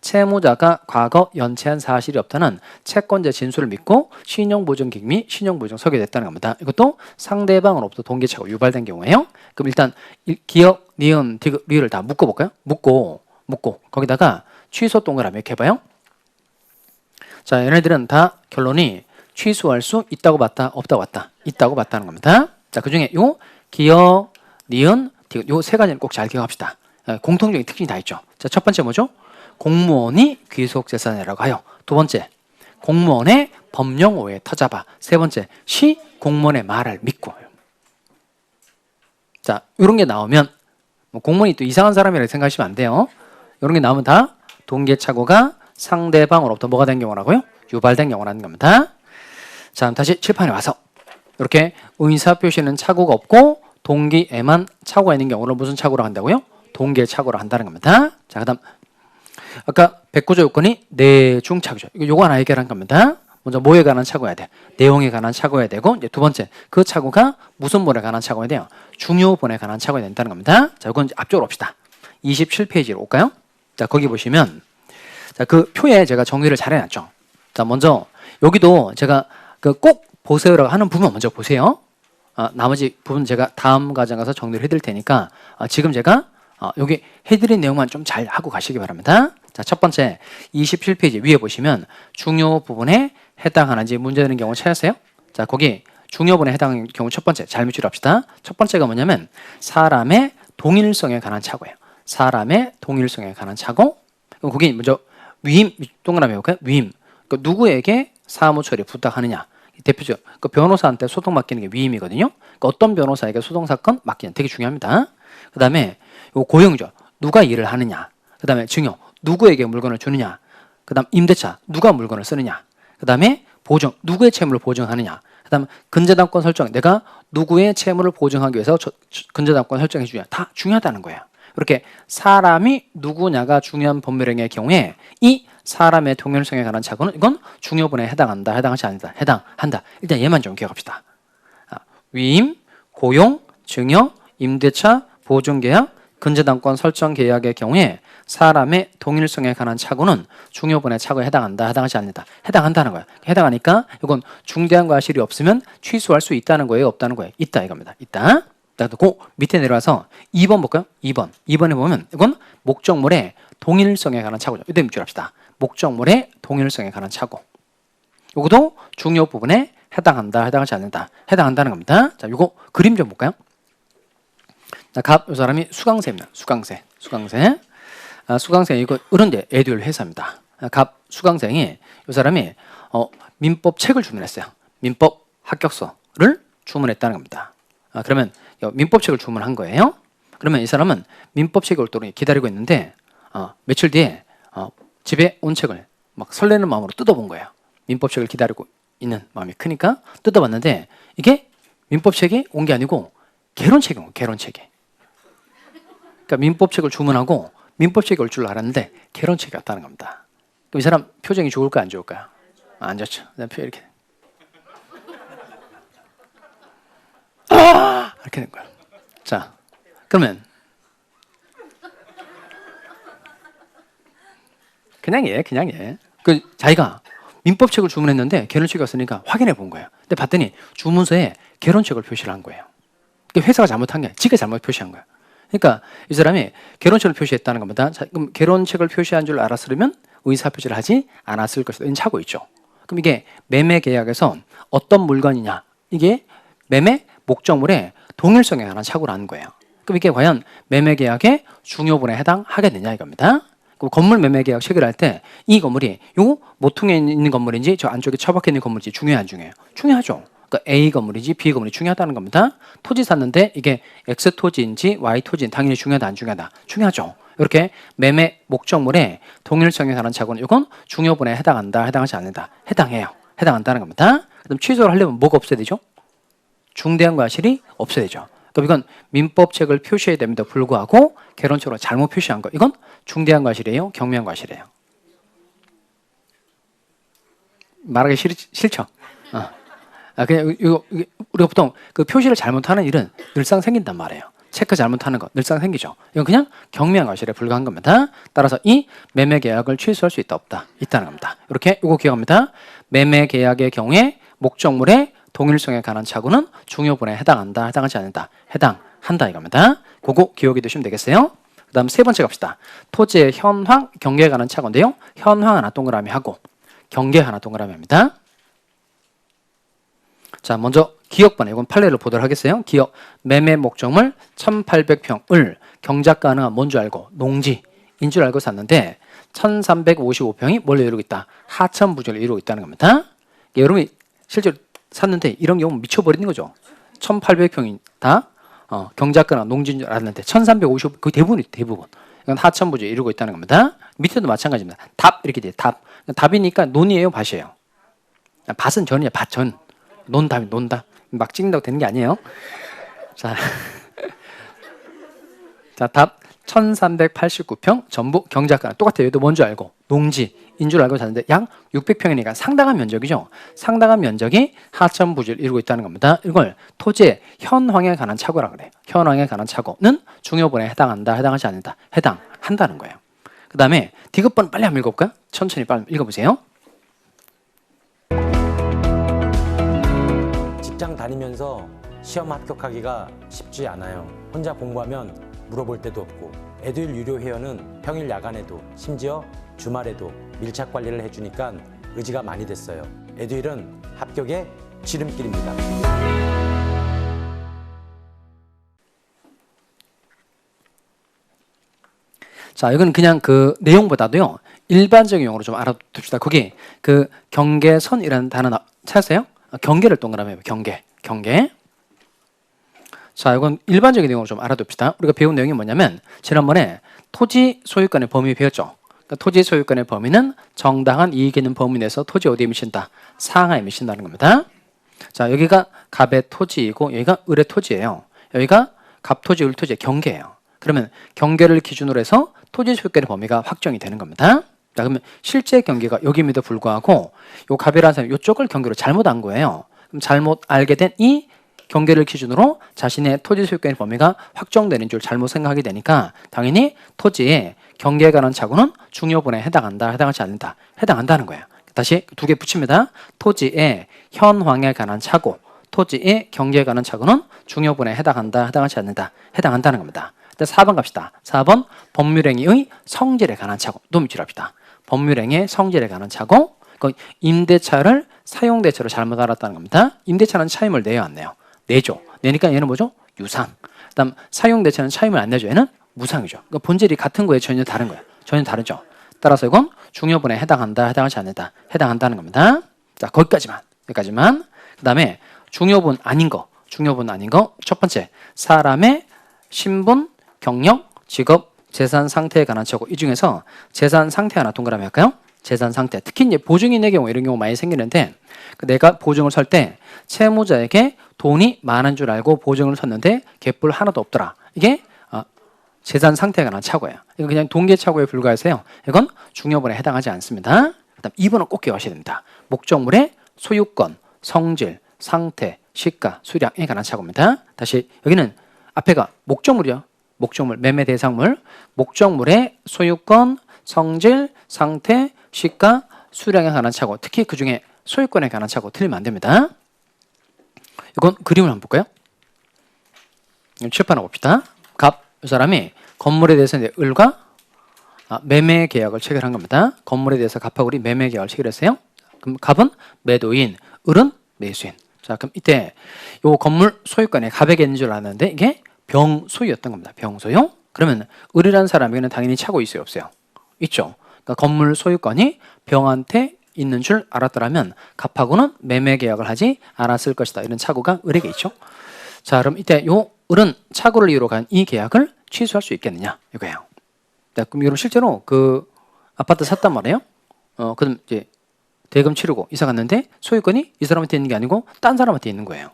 채무자가 과거 연체한 사실이 없다는 채권자 진술을 믿고 신용보증기금 및 신용보증 서게 됐다는 겁니다. 이것도 상대방으로부터 동기의 착오 유발된 경우예요. 그럼 일단 기억, 니은, 디귿, 리을을 다 묶어볼까요? 묶고 거기다가 취소 동그라미 이렇게 해봐요. 자, 얘네들은 다 결론이 취소할 수 있다고 봤다, 없다고 봤다, 있다고 봤다는 겁니다. 자, 그 중에 요 기억, 니은, 디귿 요 세 가지는 꼭 잘 기억합시다. 공통적인 특징이 다 있죠. 자, 첫 번째 뭐죠? 공무원이 귀속재산이라고 하여. 두 번째, 공무원의 법령 오해 터잡아. 세 번째, 시 공무원의 말을 믿고. 자, 이런 게 나오면 공무원이 또 이상한 사람이라고 생각하시면 안 돼요. 이런 게 나오면 다 동기의 착오가 상대방으로부터 뭐가 된 경우라고요? 유발된 경우라는 겁니다. 자, 다시 칠판에 와서 이렇게 의사표시는 착오가 없고 동기에만 착오가 있는 경우를 무슨 착오로 한다고요? 동기의 착오로 한다는 겁니다. 자, 그 다음 아까 109조 요건이 내중 착오죠. 요거 하나 해결한 겁니다. 먼저 뭐에 관한 착오해야 돼? 내용에 관한 착오해야 되고 이제 두 번째 그 착오가 무슨 본에 관한 착오해야 돼요? 중요 본에 관한 착오해야 된다는 겁니다. 자, 이건 이제 앞쪽으로 봅시다. 27페이지로 올까요? 자, 거기 보시면 자, 그 표에 제가 정리를 잘 해놨죠. 자, 먼저 여기도 제가 그 꼭 보세요라고 하는 부분 먼저 보세요. 나머지 부분 제가 다음 과정 가서 정리를 해드릴 테니까 지금 제가 여기 해드린 내용만 좀 잘 하고 가시기 바랍니다. 자, 첫 번째 27페이지 위에 보시면 중요 부분에 해당하는지 문제되는 경우 찾았어요? 자, 거기 중요분에 해당하는 경우 첫 번째 잘 밑줄 합시다. 첫 번째가 뭐냐면 사람의 동일성에 관한 차고예요. 사람의 동일성에 관한 차고. 그럼 거기 먼저 위임 동그라미 해볼까요? 위임. 그 누구에게 사무처리 부탁하느냐. 대표적 그 변호사한테 소송 맡기는 게 위임이거든요. 그러니까 어떤 변호사에게 소송 사건 맡기는 되게 중요합니다. 그다음에 요 고용이죠. 누가 일을 하느냐. 그다음에 증여 누구에게 물건을 주느냐. 그다음 임대차 누가 물건을 쓰느냐. 그다음에 보증 누구의 채무를 보증하느냐. 그다음 근저당권 설정 내가 누구의 채무를 보증하기 위해서 근저당권 설정해 주냐. 다 중요하다는 거예요. 이렇게 사람이 누구냐가 중요한 법률행위의 경우에 이 사람의 동일성에 관한 차고는 이건 중요분에 해당한다, 해당하지 않는다, 해당한다. 일단 얘만 좀 기억합시다. 위임, 고용, 증여, 임대차, 보증계약, 근저당권 설정 계약의 경우에 사람의 동일성에 관한 차고는 중요분의 차고에 해당한다, 해당하지 않는다. 해당한다는 거야. 해당하니까 이건 중대한 과실이 없으면 취소할 수 있다는 거예요, 없다는 거예요? 있다 이겁니다. 있다. 그 밑에 내려와서 2번 볼까요? 2번. 2번에 보면 이건 목적물의 동일성에 관한 차고죠. 이때 밑줄 합시다. 목적물의 동일성에 관한 차고. 요것도 중요 부분에 해당한다, 해당하지 않는다. 해당한다는 겁니다. 자, 요거 그림 좀 볼까요? 자, 요 사람이 수강생입니다. 수강생. 수강생 이거 어른데 에듀얼 회사입니다. 수강생이 요 사람이 민법 책을 주문했어요. 민법 합격서를 주문했다는 겁니다. 그러면 민법 책을 주문한 거예요. 그러면 이 사람은 민법 책이 올 때로 기다리고 있는데 며칠 뒤에 집에 온 책을 막 설레는 마음으로 뜯어본 거예요. 민법 책을 기다리고 있는 마음이 크니까 뜯어봤는데 이게 민법 책이 온 게 아니고 개론책이 온 거예요. 개론책이. 그러니까 민법 책을 주문하고 민법 책이 올 줄 알았는데 개론책이 왔다는 겁니다. 그럼 이 사람 표정이 좋을까요, 안 좋을까요? 안 좋죠. 이렇게. 이렇게 된 거예요. 자, 그러면 그냥 얘. 그 자기가 민법책을 주문했는데 개론책이 왔으니까 확인해 본 거예요. 근데 봤더니 주문서에 개론책을 표시를 한 거예요. 그러니까 회사가 잘못한 게 아니라 지가 잘못 표시한 거예요. 그러니까 이 사람이 개론책을 표시했다는 겁니다. 자, 그럼 개론책을 표시한 줄 알았으면 의사표시를 하지 않았을 것이다. 이런 차고 있죠. 그럼 이게 매매 계약에서 어떤 물건이냐. 이게 매매 목적물의 동일성에 관한 착오라는 거예요. 그럼 이게 과연 매매 계약의 중요분에 해당하겠느냐 이겁니다. 그럼 건물 매매 계약 체결할 때 이 건물이 요 모퉁이에 있는 건물인지 저 안쪽에 처박혀 있는 건물인지 중요해요, 안 중요해요? 중요하죠. 그러니까 A 건물인지 B 건물이 중요하다는 겁니다. 토지 샀는데 이게 X 토지인지 Y 토지인지 당연히 중요하다, 안 중요하다? 중요하죠. 이렇게 매매 목적물의 동일성에 관한 착오는 이건 중요분에 해당한다, 해당하지 않는다? 해당해요. 해당한다는 겁니다. 그럼 취소를 하려면 뭐가 없어야 되죠? 중대한 과실이 없어야 되죠. 그럼 이건 민법책을 표시해야 됩니다. 불구하고 개론적으로 잘못 표시한 거. 이건 중대한 과실이에요? 경미한 과실이에요? 말하기 싫죠? 그냥 우리가 보통 그 표시를 잘못하는 일은 늘상 생긴단 말이에요. 체크 잘못하는 거 늘상 생기죠. 이건 그냥 경미한 과실에 불과한 겁니다. 따라서 이 매매 계약을 취소할 수 있다, 없다? 있다는 겁니다. 이렇게 이거 기억합니다. 매매 계약의 경우에 목적물의 동일성에 관한 착오는 중요분에 해당한다, 해당하지 않는다, 해당한다 이겁니다. 그거 기억해 두시면 되겠어요. 그 다음 세 번째 갑시다. 토지의 현황, 경계에 관한 착오인데요. 현황 하나 동그라미 하고 경계 하나 동그라미 합니다. 자, 먼저 기억번호, 이건 판례를 보도록 하겠어요. 기억, 매매 목적물 1800평을 경작 가능한 뭔 줄 알고 농지인 줄 알고 샀는데 1355평이 뭘 이루고 있다? 하천부지를 이루고 있다는 겁니다. 여러분이 실제로 샀는데 이런 경우 미쳐버리는 거죠. 1800평이 다 경작 가능한 농지인 줄 알았는데 1355, 그 대부분. 이건 하천부지 이루고 있다는 겁니다. 밑에도 마찬가지입니다. 답 이렇게 돼요. 답이니까 논이에요, 밭이에요? 밭은 전이에요. 밭 전. 논답이 논다. 막 찍는다고 되는 게 아니에요. 자, 답 1389평 전부 경작가능. 똑같아요. 얘도 뭔 줄 알고 농지인 줄 알고 샀는데 약 600평이니까 상당한 면적이죠. 상당한 면적이 하천부지를 이루고 있다는 겁니다. 이걸 토지의 현황에 관한 착오라고 그래요. 현황에 관한 착오는 중요분에 해당한다, 해당하지 않는다, 해당한다는 거예요. 그 다음에 디귿번 빨리 한번 읽어볼까요? 천천히 빨리 읽어보세요. 직장 다니면서 시험 합격하기가 쉽지 않아요. 혼자 공부하면 물어볼 데도 없고 에듀윌 유료 회원은 평일 야간에도 심지어 주말에도 밀착 관리를 해주니까 의지가 많이 됐어요. 에듀윌은 합격의 지름길입니다. 자, 이건 그냥 그 내용보다도요. 일반적인 용어로 좀 알아둡시다. 거기 그 경계선이라는 단어 찾았어요? 경계를 동그라미 해요. 경계. 자, 이건 일반적인 내용으로 좀 알아둡시다. 우리가 배운 내용이 뭐냐면 지난번에 토지 소유권의 범위 배웠죠. 그러니까 토지 소유권의 범위는 정당한 이익 있는 범위 내에서 토지 어디에 미친다? 상하에 미친다는 겁니다. 자, 여기가 갑의 토지이고 여기가 을의 토지예요. 여기가 갑토지, 을토지의 경계예요. 그러면 경계를 기준으로 해서 토지 소유권의 범위가 확정이 되는 겁니다. 자, 그러면 실제 경계가 여기임에도 불구하고 요 갑이라는 사람이 이쪽을 경계로 잘못 안 거예요. 그럼 잘못 알게 된 이 경계를 기준으로 자신의 토지 소유권의 범위가 확정되는 줄 잘못 생각하게 되니까 당연히 토지의 경계에 관한 착오는 중요분에 해당한다, 해당하지 않는다, 해당한다는 거예요. 다시 두 개 붙입니다. 토지의 현황에 관한 착오, 토지의 경계에 관한 착오는 중요분에 해당한다, 해당하지 않는다, 해당한다는 겁니다. 4번 갑시다. 4번 법률행위의 성질에 관한 착오. 또 밑줄합시다. 법률행위의 성질에 관한 착오. 임대차를 사용대차로 잘못 알았다는 겁니다. 임대차는 차임을 내요, 안 내요? 내죠. 내니까 얘는 뭐죠? 유상. 그다음 사용대차는 차임을 안 내죠. 얘는 무상이죠. 그러니까 본질이 같은 거에 전혀 다른 거예요. 전혀 다르죠. 따라서 이건 중요분에 해당한다, 해당하지 않는다, 해당한다는 겁니다. 자, 거기까지만. 그다음에 중요분 아닌 거. 첫 번째, 사람의 신분, 경력, 직업, 재산 상태에 관한 착오. 이 중에서 재산 상태 하나 동그라미 할까요? 재산 상태. 특히 이제 보증인의 경우 이런 경우 많이 생기는데 내가 보증을 설 때 채무자에게 돈이 많은 줄 알고 보증을 섰는데 갯불 하나도 없더라. 이게 재산 상태에 관한 착오예요. 이건 그냥 동계 착오에 불과해서요. 이건 중요분에 해당하지 않습니다. 그다음 2번은 꼭 기억하셔야 됩니다. 목적물의 소유권, 성질, 상태, 시가, 수량에 관한 착오입니다. 다시 여기는 앞에가 목적물이요. 목적물, 매매 대상물, 목적물의 소유권, 성질, 상태, 시가, 수량에 관한 착오. 특히 그 중에 소유권에 관한 착오 틀리면 안 됩니다. 이건 그림을 한번 볼까요? 칠판을 봅시다. 갑, 이 사람이 건물에 대해서 이제 을과 매매 계약을 체결한 겁니다. 건물에 대해서 갑하고 을이 매매 계약을 체결했어요. 그럼 갑은 매도인, 을은 매수인. 자, 그럼 이때 요 건물 소유권에 갑에게 있는 줄 알았는데 이게 병소유였던 겁니다. 병소유. 그러면 을이라는 사람에게는 당연히 착오 있어요, 없어요? 있죠. 그러니까 건물 소유권이 병한테 있는 줄 알았더라면 갑하고는 매매 계약을 하지 않았을 것이다. 이런 착오가 을에게 있죠. 자, 그럼 이때 요 을은 착오를 이유로 간 이 계약을 취소할 수 있겠느냐 이거예요. 자, 그럼 여러분 실제로 그 아파트 샀단 말이에요. 그럼 이제 대금 치르고 이사 갔는데 소유권이 이 사람한테 있는 게 아니고 딴 사람한테 있는 거예요.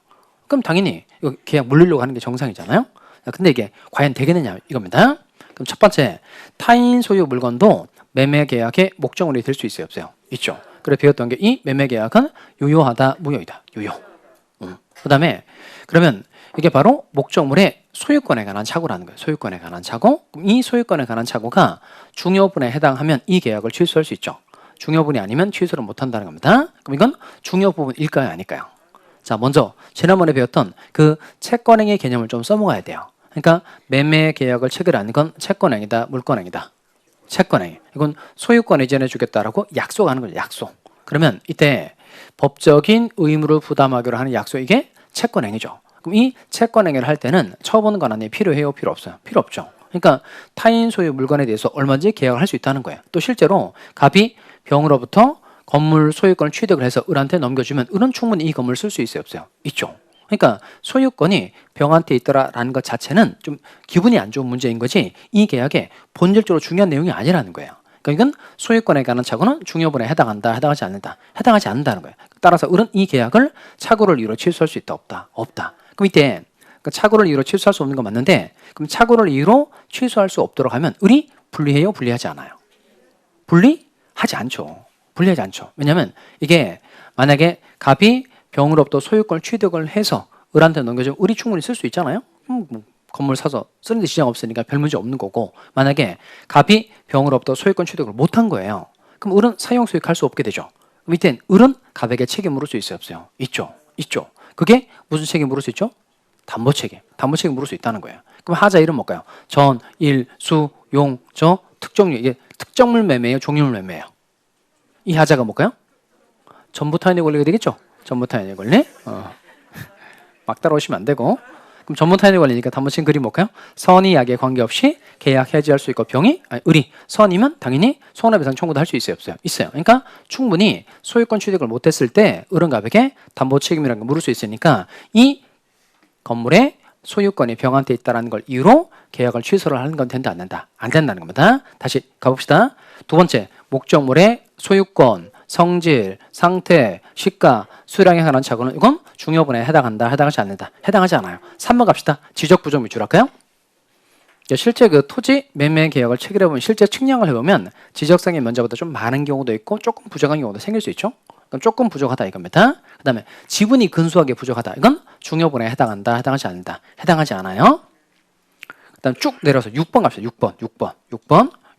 그럼 당연히 이거 계약 물리려고 하는 게 정상이잖아요. 자, 근데 이게 과연 되겠느냐 이겁니다. 그럼 첫 번째, 타인 소유 물건도 매매 계약의 목적물이 될 수 있어요, 없어요? 있죠. 그래 배웠던 게 이 매매 계약은 유효하다, 무효이다. 유효. 그다음에 그러면 이게 바로 목적물의 소유권에 관한 착오라는 거예요. 소유권에 관한 착오. 이 소유권에 관한 착오가 중요분에 해당하면 이 계약을 취소할 수 있죠. 중요분이 아니면 취소를 못 한다는 겁니다. 그럼 이건 중요 부분일까요, 아닐까요? 자, 먼저 지난번에 배웠던 그 채권행위 개념을 좀 써먹어야 돼요. 그러니까 매매 계약을 체결하는 건 채권행위다, 물권행위다. 채권행위. 이건 소유권 이전해 주겠다라고 약속하는 거죠. 약속. 그러면 이때 법적인 의무를 부담하기로 하는 약속, 이게 채권행위죠. 그럼 이 채권행위를 할 때는 처분 권한이 필요해요, 필요 없어요? 필요 없죠. 그러니까 타인 소유 물건에 대해서 얼마든지 계약을 할 수 있다는 거예요. 또 실제로 갑이 병으로부터 건물 소유권을 취득을 해서 을한테 넘겨주면 을은 충분히 이 건물을 쓸 수 있어요, 없어요? 있죠. 그러니까 소유권이 병한테 있더라라는 것 자체는 좀 기분이 안 좋은 문제인 거지 이 계약에 본질적으로 중요한 내용이 아니라는 거예요. 그러니까 이건 소유권에 관한 착오는 중요분에 해당한다, 해당하지 않는다, 해당하지 않는다는 거예요. 따라서 을은 이 계약을 착오를 이유로 취소할 수 있다, 없다? 없다. 그럼 이때 착오를 이유로 취소할 수 없는 건 맞는데 그럼 착오를 이유로 취소할 수 없도록 하면 을이 불리해요, 불리하지 않아요? 불리하지 않죠. 불리하지 않죠. 왜냐하면 이게 만약에 갑이 병으로부터 소유권을 취득을 해서 을한테 넘겨주면 을이 충분히 쓸 수 있잖아요. 뭐 건물 사서 쓰는데 지장 없으니까 별 문제 없는 거고 만약에 갑이 병으로부터 소유권 취득을 못한 거예요. 그럼 을은 사용 소유할 수 없게 되죠. 그럼 이땐 을은 갑에게 책임 물을 수 있어요, 없어요? 있죠. 있죠. 그게 무슨 책임 물을 수 있죠? 담보 책임. 담보 책임 물을 수 있다는 거예요. 그럼 하자 이름 뭘까요? 전, 일, 수, 용, 저, 특정류. 이게 특정물 매매예요, 종류물 매매예요? 이 하자가 뭘까요? 전부타인의 권리가 되겠죠? 전부타인의 권리. 막 따라오시면 안 되고. 그럼 전부타인의 권리니까 한번 친 그림 볼까요? 선의 약에 관계없이 계약 해지할 수 있고 병이 을이 선이면 당연히 손해배상 청구도 할 수 있어요, 없어요? 있어요. 그러니까 충분히 소유권 취득을 못했을 때 을은 갑에게 담보 책임이라는 걸 물을 수 있으니까 이 건물의 소유권이 병한테 있다는 걸 이유로 계약을 취소를 하는 건 된다 안 된다? 안 된다는 겁니다. 다시 가봅시다. 두 번째, 목적물의 소유권, 성질, 상태, 시가, 수량에 관한 착오는 이건 중요분에 해당한다, 해당하지 않는다, 해당하지 않아요. 3번 갑시다. 지적 부정 미줄 할까요? 실제 그 토지 매매 계약을 체결해보면 실제 측량을 해보면 지적상의 면적보다 좀 많은 경우도 있고 조금 부족한 경우도 생길 수 있죠. 그럼 조금 부족하다 이겁니다. 그 다음에 지분이 근소하게 부족하다. 이건 중요분에 해당한다, 해당하지 않는다, 해당하지 않아요. 그 다음 쭉 내려서 6번 갑시다.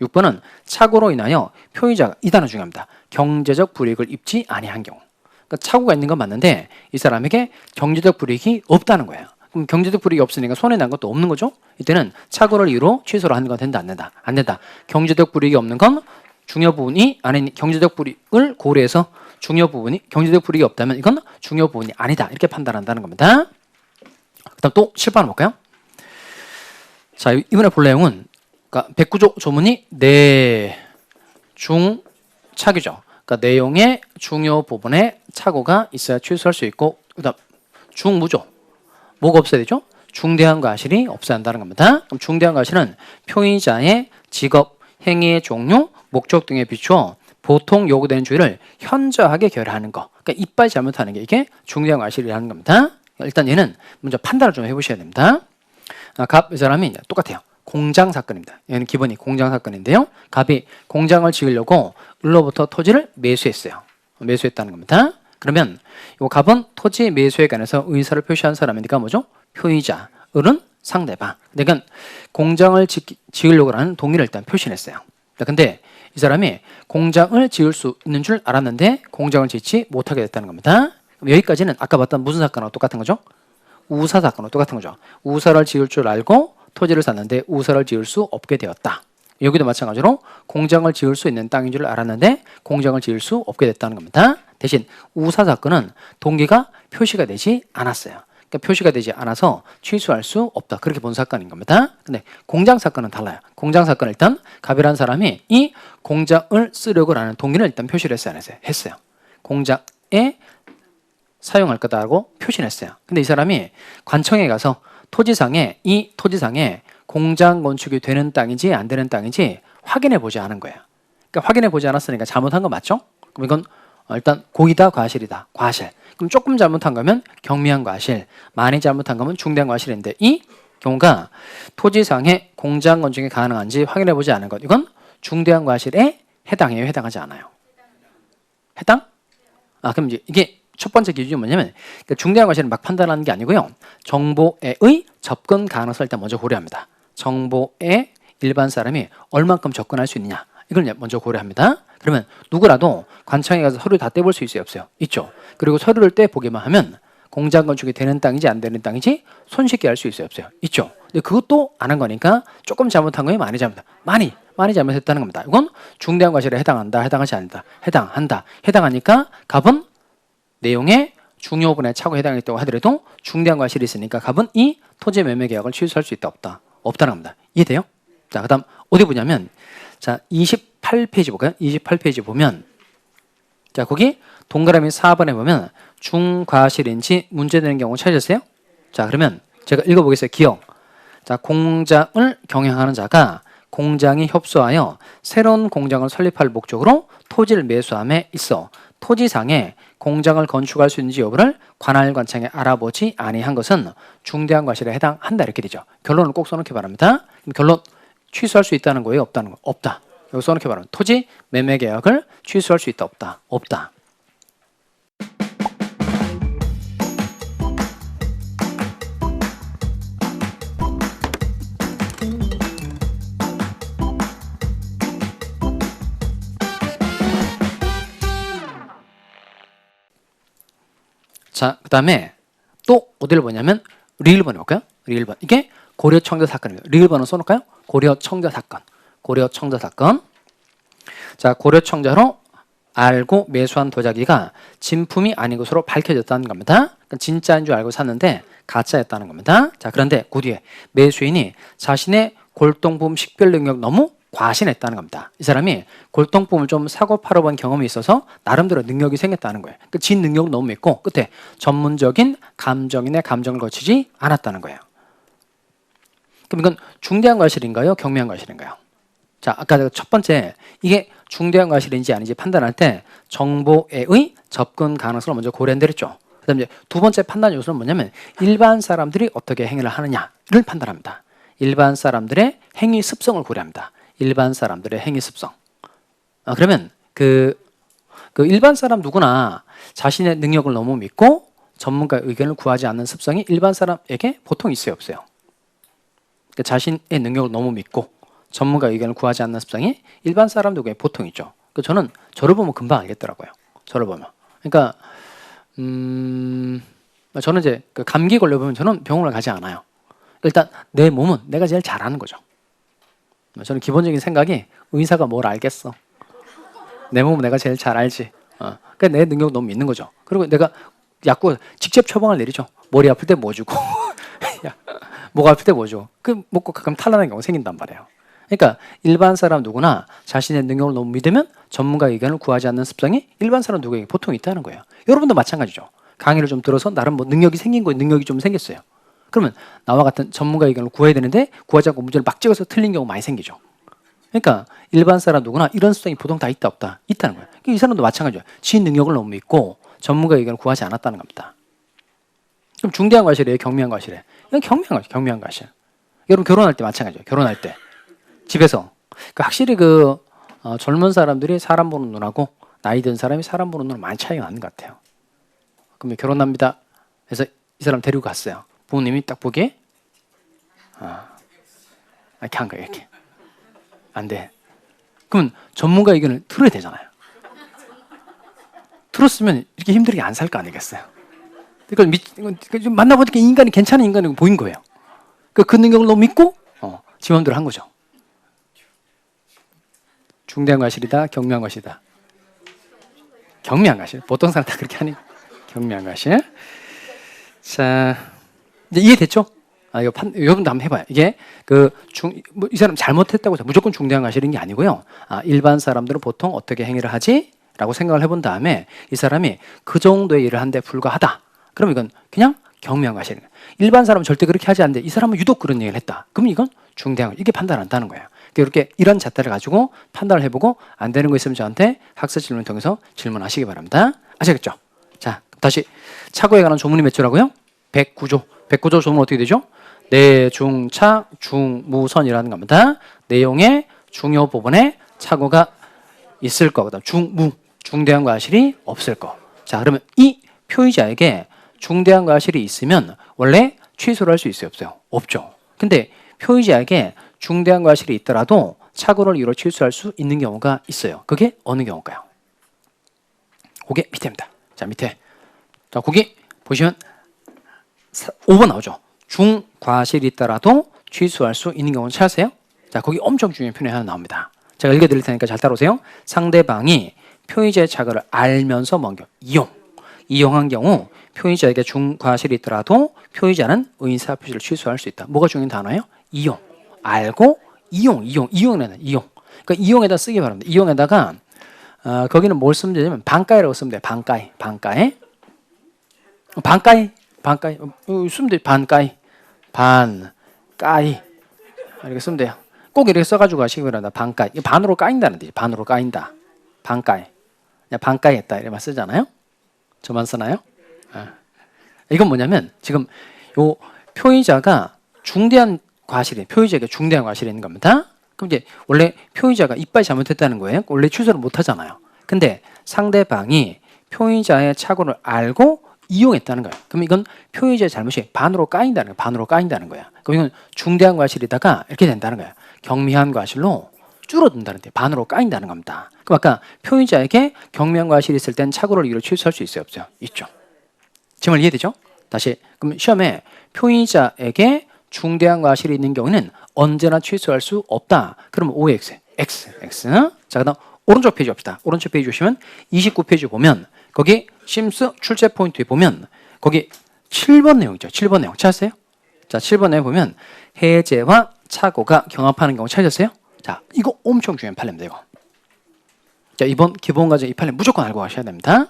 6번은 착오로 인하여 표의자가 이 단어 중요합니다. 경제적 불이익을 입지 아니한 경우. 그러니까 착오가 있는 건 맞는데 이 사람에게 경제적 불이익이 없다는 거예요. 그럼 경제적 불이익이 없으니까 손해 난 것도 없는 거죠. 이때는 착오를 이유로 취소를 하는 건 된다 안 된다? 안 된다. 경제적 불이익이 없는 건 중요 부분이 아닌 경제적 불이익을 고려해서 중요 부분이 경제적 불이익이 없다면 이건 중요 부분이 아니다. 이렇게 판단한다는 겁니다. 그다음 또 7번 볼까요? 자, 이번에 볼 내용은 그러니까 109조 조문이 내중착이죠. 그러니까 내용의 중요 부분에 착오가 있어야 취소할 수 있고 그다음 중무죠. 뭐가 없어야 되죠? 중대한 과실이 없어야 한다는 겁니다. 그럼 중대한 과실은 표의자의 직업, 행위의 종류, 목적 등에 비추어 보통 요구되는 주의를 현저하게 결하는 거. 그러니까 이빨 잘못하는 게 이게 중대한 과실이라는 겁니다. 일단 얘는 먼저 판단을 좀 해보셔야 됩니다. 갑 이 사람이 똑같아요. 공장 사건입니다. 얘는 기본이 공장 사건인데요. 갑이 공장을 지으려고 을로부터 토지를 매수했어요. 매수했다는 겁니다. 그러면 이 갑은 토지 매수에 관해서 의사를 표시한 사람이니까 뭐죠? 표의자. 을은 상대방. 그러니까 공장을 지으려고 하는 동의를 일단 표시했어요. 근데 이 사람이 공장을 지을 수 있는 줄 알았는데 공장을 짓지 못하게 됐다는 겁니다. 여기까지는 아까 봤던 무슨 사건하고 똑같은 거죠? 우사 사건하고 똑같은 거죠. 우사를 지을 줄 알고 토지를 샀는데 우사를 지을 수 없게 되었다. 여기도 마찬가지로 공장을 지을 수 있는 땅인 줄 알았는데 공장을 지을 수 없게 됐다는 겁니다. 대신 우사 사건은 동기가 표시가 되지 않았어요. 그러니까 표시가 되지 않아서 취소할 수 없다. 그렇게 본 사건인 겁니다. 근데 공장 사건은 달라요. 공장 사건은 일단 갑이라는 사람이 이 공장을 쓰려고 하는 동기를 일단 표시를 했어요. 안 했어요? 했어요. 공장에 사용할 거다라고 표시를 했어요. 근데 이 사람이 관청에 가서 이 토지상에 공장 건축이 되는 땅인지 안 되는 땅인지 확인해 보지 않은 거예요. 그러니까 확인해 보지 않았으니까 잘못한 거 맞죠? 그럼 이건 일단 고의다, 과실이다. 과실. 그럼 조금 잘못한 거면 경미한 과실, 많이 잘못한 거면 중대한 과실인데 이 경우가 토지상에 공장 건축이 가능한지 확인해 보지 않은 것. 이건 중대한 과실에 해당해요, 해당하지 않아요? 해당? 그럼 이게 첫 번째 기준이 뭐냐면 그러니까 중대한 과실은 막 판단하는 게 아니고요. 정보의 접근 가능성을 일단 먼저 고려합니다. 정보에 일반 사람이 얼만큼 접근할 수 있느냐 이걸 먼저 고려합니다. 그러면 누구라도 관청에 가서 서류 다 떼볼 수 있어요, 없어요? 있죠. 그리고 서류를 떼보기만 하면 공장 건축이 되는 땅인지 안 되는 땅인지 손쉽게 알 수 있어요, 없어요? 있죠. 근데 그것도 안 한 거니까 조금 잘못한 거에 많이 잘못했다. 많이 잘못했다는 겁니다. 이건 중대한 과실에 해당한다, 해당하지 않는다, 해당한다. 해당하니까 갑은 내용의 중요분에 착오에 해당했다고 하더라도 중대한 과실이 있으니까 갑은 이 토지 매매 계약을 취소할 수 있다, 없다? 없다는 겁니다. 이해돼요? 자, 그다음 어디 보냐면 자 28페이지 볼까요? 28페이지 보면 자 거기 동그라미 4번에 보면 중과실인지 문제되는 경우 찾으셨어요? 자 그러면 제가 읽어보겠어요. 기억. 자 공장을 경영하는 자가 공장이 협소하여 새로운 공장을 설립할 목적으로 토지를 매수함에 있어 토지상에 공장을 건축할 수 있는지 여부를 관할 관청에 알아보지 아니한 것은 중대한 과실에 해당한다 이렇게 되죠. 결론을 꼭 써놓기 바랍니다. 결론 취소할 수 있다는 거예요? 없다는 거? 없다. 여기 써놓기 바랍니다. 토지 매매 계약을 취소할 수 있다, 없다? 없다. 자, 그 다음에 또 어디를 보냐면 리을번에 볼까요? 리을번. 이게 고려청자 사건입니다. 리을번은 써놓을까요? 고려청자 사건. 고려청자 사건. 자, 고려청자로 알고 매수한 도자기가 진품이 아닌 것으로 밝혀졌다는 겁니다. 그러니까 진짜인 줄 알고 샀는데 가짜였다는 겁니다. 자, 그런데 그 뒤에 매수인이 자신의 골동품 식별 능력 너무 과신했다는 겁니다. 이 사람이 골동품을 좀 사고 팔아본 경험이 있어서 나름대로 능력이 생겼다는 거예요. 그 진 능력 너무 믿고 끝에 전문적인 감정인의 감정을 거치지 않았다는 거예요. 그럼 이건 중대한 과실인가요? 경미한 과실인가요? 자, 아까 첫 번째 이게 중대한 과실인지 아닌지 판단할 때 정보의 접근 가능성을 먼저 고려한다 그랬죠. 그다음에 두 번째 판단 요소는 뭐냐면 일반 사람들이 어떻게 행위를 하느냐를 판단합니다. 일반 사람들의 행위 습성을 고려합니다. 일반 사람들의 행위 습성. 그러면 그 일반 사람 누구나 자신의 능력을 너무 믿고 전문가의 의견을 구하지 않는 습성이 일반 사람에게 보통 있어요, 없어요? 그러니까 자신의 능력을 너무 믿고 전문가의 의견을 구하지 않는 습성이 일반 사람 누구에 보통 있죠. 그러니까 저는 저를 보면 금방 알겠더라고요. 저를 보면. 그러니까 저는 이제 그 감기 걸려보면 저는 병원을 가지 않아요. 일단 내 몸은 내가 제일 잘 아는 거죠. 저는 기본적인 생각이 의사가 뭘 알겠어. 내 몸은 내가 제일 잘 알지. 그러니까 내 능력 너무 믿는 거죠. 그리고 내가 약국 직접 처방을 내리죠. 머리 아플 때 뭐 주고 목 아플 때 뭐 줘. 그 먹고 가끔 탈나는 경우가 생긴단 말이에요. 그러니까 일반 사람 누구나 자신의 능력을 너무 믿으면 전문가의 의견을 구하지 않는 습성이 일반 사람 누구에게 보통 있다는 거예요. 여러분도 마찬가지죠. 강의를 좀 들어서 나름 뭐 능력이 생긴 거예요. 능력이 좀 생겼어요. 그러면 나와 같은 전문가 의견을 구해야 되는데 구하지 않고 문제를 막 찍어서 틀린 경우 많이 생기죠. 그러니까 일반 사람 누구나 이런 습성이 보통 다 있다 없다? 있다는 거예요. 이 사람도 마찬가지예요. 지 능력을 너무 믿고 전문가 의견을 구하지 않았다는 겁니다. 그럼 중대한 과실이에요? 경미한 과실이에요? 이건 경미한 과실, 경미한 과실. 여러분 결혼할 때 마찬가지예요. 결혼할 때 집에서 그러니까 확실히 젊은 사람들이 사람 보는 눈하고 나이 든 사람이 사람 보는 눈은 많이 차이가 나는 것 같아요. 그러면 결혼합니다. 그래서 이 사람 데리고 갔어요. 부모님이 딱 보기에 이렇게 한 거예요. 이렇게 안 돼. 그러면 전문가 의견을 들어야 되잖아요. 들었으면 이렇게 힘들게 안 살 거 아니겠어요. 그러니까 만나보니까 인간이 괜찮은 인간이 보인 거예요. 그 능력을 너무 믿고 지원들을 한 거죠. 중대한 과실이다, 경미한 과실이다. 경미한 과실. 보통 사람 다 그렇게 하니 경미한 과실. 자, 이제 이해됐죠? 이거 여러분도 한번 해봐요. 이게 이 사람 잘못했다고 해서 무조건 중대한 과실인 게 아니고요. 일반 사람들은 보통 어떻게 행위를 하지? 라고 생각을 해본 다음에 이 사람이 그 정도의 일을 한데 불과하다. 그럼 이건 그냥 경미한 과실이에요. 일반 사람은 절대 그렇게 하지 않는데 이 사람은 유독 그런 얘기를 했다. 그럼 이건 중대한 과실. 이게 판단 안 한다는 거예요. 이렇게 이런 잣대를 가지고 판단을 해보고 안 되는 거 있으면 저한테 학습 질문을 통해서 질문하시기 바랍니다. 아시겠죠? 자, 다시 차고에 관한 조문이 몇 조라고요? 109조. 109조 조문 어떻게 되죠? 내중차 중무선이라는 겁니다. 내용의 중요 부분에 착오가 있을 거, 그다음 중무 중대한 과실이 없을 거. 자, 그러면 이 표의자에게 중대한 과실이 있으면 원래 취소를 할 수 있어요, 없어요? 없죠. 근데 표의자에게 중대한 과실이 있더라도 착오를 이유로 취소할 수 있는 경우가 있어요. 그게 어느 경우일까요? 그게 밑에입니다. 자, 밑에. 자, 거기 보시면 5번 나오죠. 중과실이 있더라도 취소할 수 있는 경우는 찾으세요. 자, 거기 엄청 중요한 표현이 하나 나옵니다. 제가 읽어드릴 테니까 잘 따라오세요. 상대방이 표의자의 착오를 알면서 뭔가 이용한 경우 표의자에게 중과실이 있더라도 표의자는 의사 표시를 취소할 수 있다. 뭐가 중요한 단어예요? 이용. 알고 이용에다 이용. 그러니까 이용에다 쓰기 바랍니다. 이용에다가 거기는 뭘 쓰면 되냐면 반가이라고 쓰면 돼요. 반가이 쓰면 돼요. 반가이 이렇게 쓰면 돼요. 꼭 이렇게 써가지고 하시기 바랍니다. 반가이. 이게 반으로 까인다는 뜻이에요. 반으로 까인다. 반가이. 그냥 반가이 했다 이렇게만 쓰잖아요. 저만 쓰나요? 이건 뭐냐면 지금 요 표의자가 중대한 과실이 표의자에게 중대한 과실이 있는 겁니다. 그럼 이제 원래 표의자가 이빨이 잘못했다는 거예요. 원래 취소를 못 하잖아요. 근데 상대방이 표의자의 착오를 알고 이용했다는 거예요. 그럼 이건 표의자의 잘못이 반으로 까인다는 거야. 그럼 이건 중대한 과실이다가 이렇게 된다는 거예요. 경미한 과실로 줄어든다는 데 반으로 까인다는 겁니다. 그럼 아까 표의자에게 경미한 과실이 있을 땐 착오를 이유로 취소할 수 있어요, 없어요? 있죠. 지금 이해되죠? 다시 그럼 시험에 표의자에게 중대한 과실이 있는 경우는 언제나 취소할 수 없다. 그러면 OX, X. 자, 그다음 오른쪽 페이지 봅시다. 오른쪽 페이지 보시면 29페이지 보면 거기 심스 출제 포인트에 보면 거기 7번 내용이죠. 7번 내용 찾았어요? 자, 7번 내용 보면 해제와 착오가 경합하는 경우 찾으셨어요? 자, 이거 엄청 중요한 판례입니다. 이거. 자, 이번 기본 과정 이 판례 무조건 알고 가셔야 됩니다.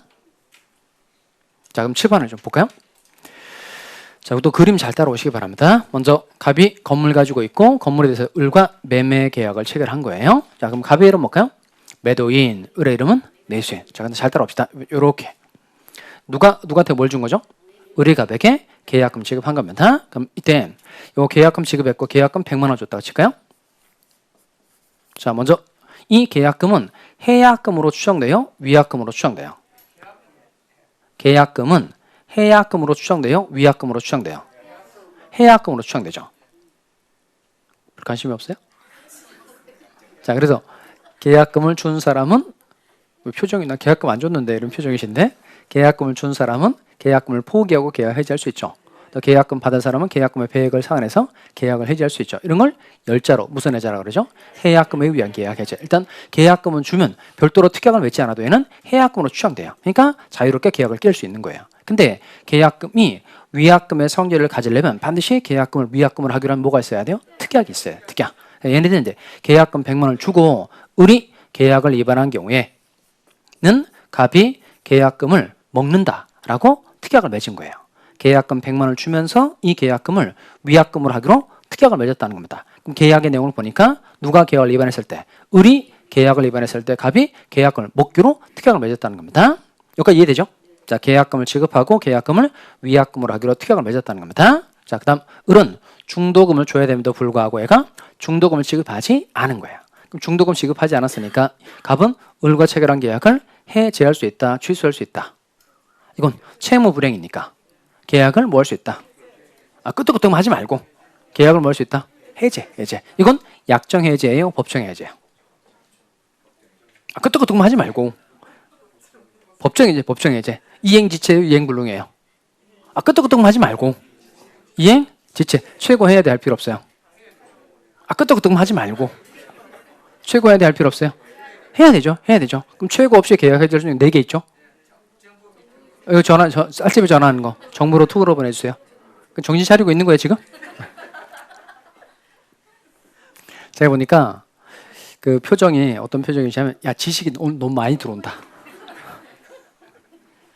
자, 그럼 7번을 좀 볼까요? 자, 또 그림 잘 따라오시기 바랍니다. 먼저 갑이 건물 가지고 있고 건물에 대해서 을과 매매 계약을 체결한 거예요. 자, 그럼 갑의 이름 뭘까요? 매도인, 을의 이름은 매수인. 자, 근데 잘 따라옵시다. 요렇게 누구한테 뭘 준 거죠? 을이 갑에게 계약금 지급한 겁니다. 그럼 이때 요 계약금 지급했고 계약금 100만 원 줬다고 칠까요? 자, 먼저 이 계약금은 해약금으로 추정돼요? 위약금으로 추정돼요? 계약금은 해약금으로 추정돼요? 위약금으로 추정돼요? 해약금으로 추정되죠. 관심이 없어요? 자, 그래서 계약금을 준 사람은 표정이 나 계약금 안 줬는데 이런 표정이신데 계약금을 준 사람은 계약금을 포기하고 계약 해지할 수 있죠. 또 계약금 받은 사람은 계약금의 배액을 상환해서 계약을 해지할 수 있죠. 이런 걸 열자로 무슨 해자라고 그러죠? 해약금에 의한 계약 해제. 일단 계약금은 주면 별도로 특약을 맺지 않아도 얘는 해약금으로 추정돼요. 그러니까 자유롭게 계약을 깰 수 있는 거예요. 근데 계약금이 위약금의 성질을 가지려면 반드시 계약금을 위약금으로 하기로 하면 뭐가 있어야 돼요? 특약이 있어요. 특약. 얘네들은 이제 계약금 100만 원을 주고 을이 계약을 위반한 경우에는 갑이 계약금을 먹는다라고 특약을 맺은 거예요. 계약금 100만 원을 주면서 이 계약금을 위약금으로 하기로 특약을 맺었다는 겁니다. 그럼 계약의 내용을 보니까 누가 계약을 위반했을 때 을이 계약을 위반했을 때 갑이 계약금을 먹기로 특약을 맺었다는 겁니다. 여기까지 이해되죠? 자, 계약금을 지급하고 계약금을 위약금으로 하기로 특약을 맺었다는 겁니다. 자, 그 다음 을은 중도금을 줘야 됨에도 불구하고 얘가 중도금을 지급하지 않은 거예요. 그럼 중도금 지급하지 않았으니까 갑은 을과 체결한 계약을 해제할 수 있다, 취소할 수 있다. 이건 채무 불이행이니까 계약을 뭐 할 수 있다? 끄떡끄떡 하지 말고 계약을 뭐 할 수 있다? 해제. 이건 약정 해제예요, 법정 해제예요? 끄떡끄떡 하지 말고 법정 해제. 이행지체예요, 이행불능이에요? 끄떡끄떡 하지 말고 이행지체. 최고해야 돼, 할 필요 없어요? 끄떡끄떡 하지 말고 최고해야 돼, 할 필요 없어요? 해야 되죠. 그럼 최고 없이 계약 해제할 수 있는 4개 있죠? 이거 쌀집에 전화하는 거 정부로 톡으로 보내주세요. 정신 차리고 있는 거예요 지금? 제가 보니까 그 표정이 어떤 표정이냐면 야, 지식이 오늘 너무 많이 들어온다.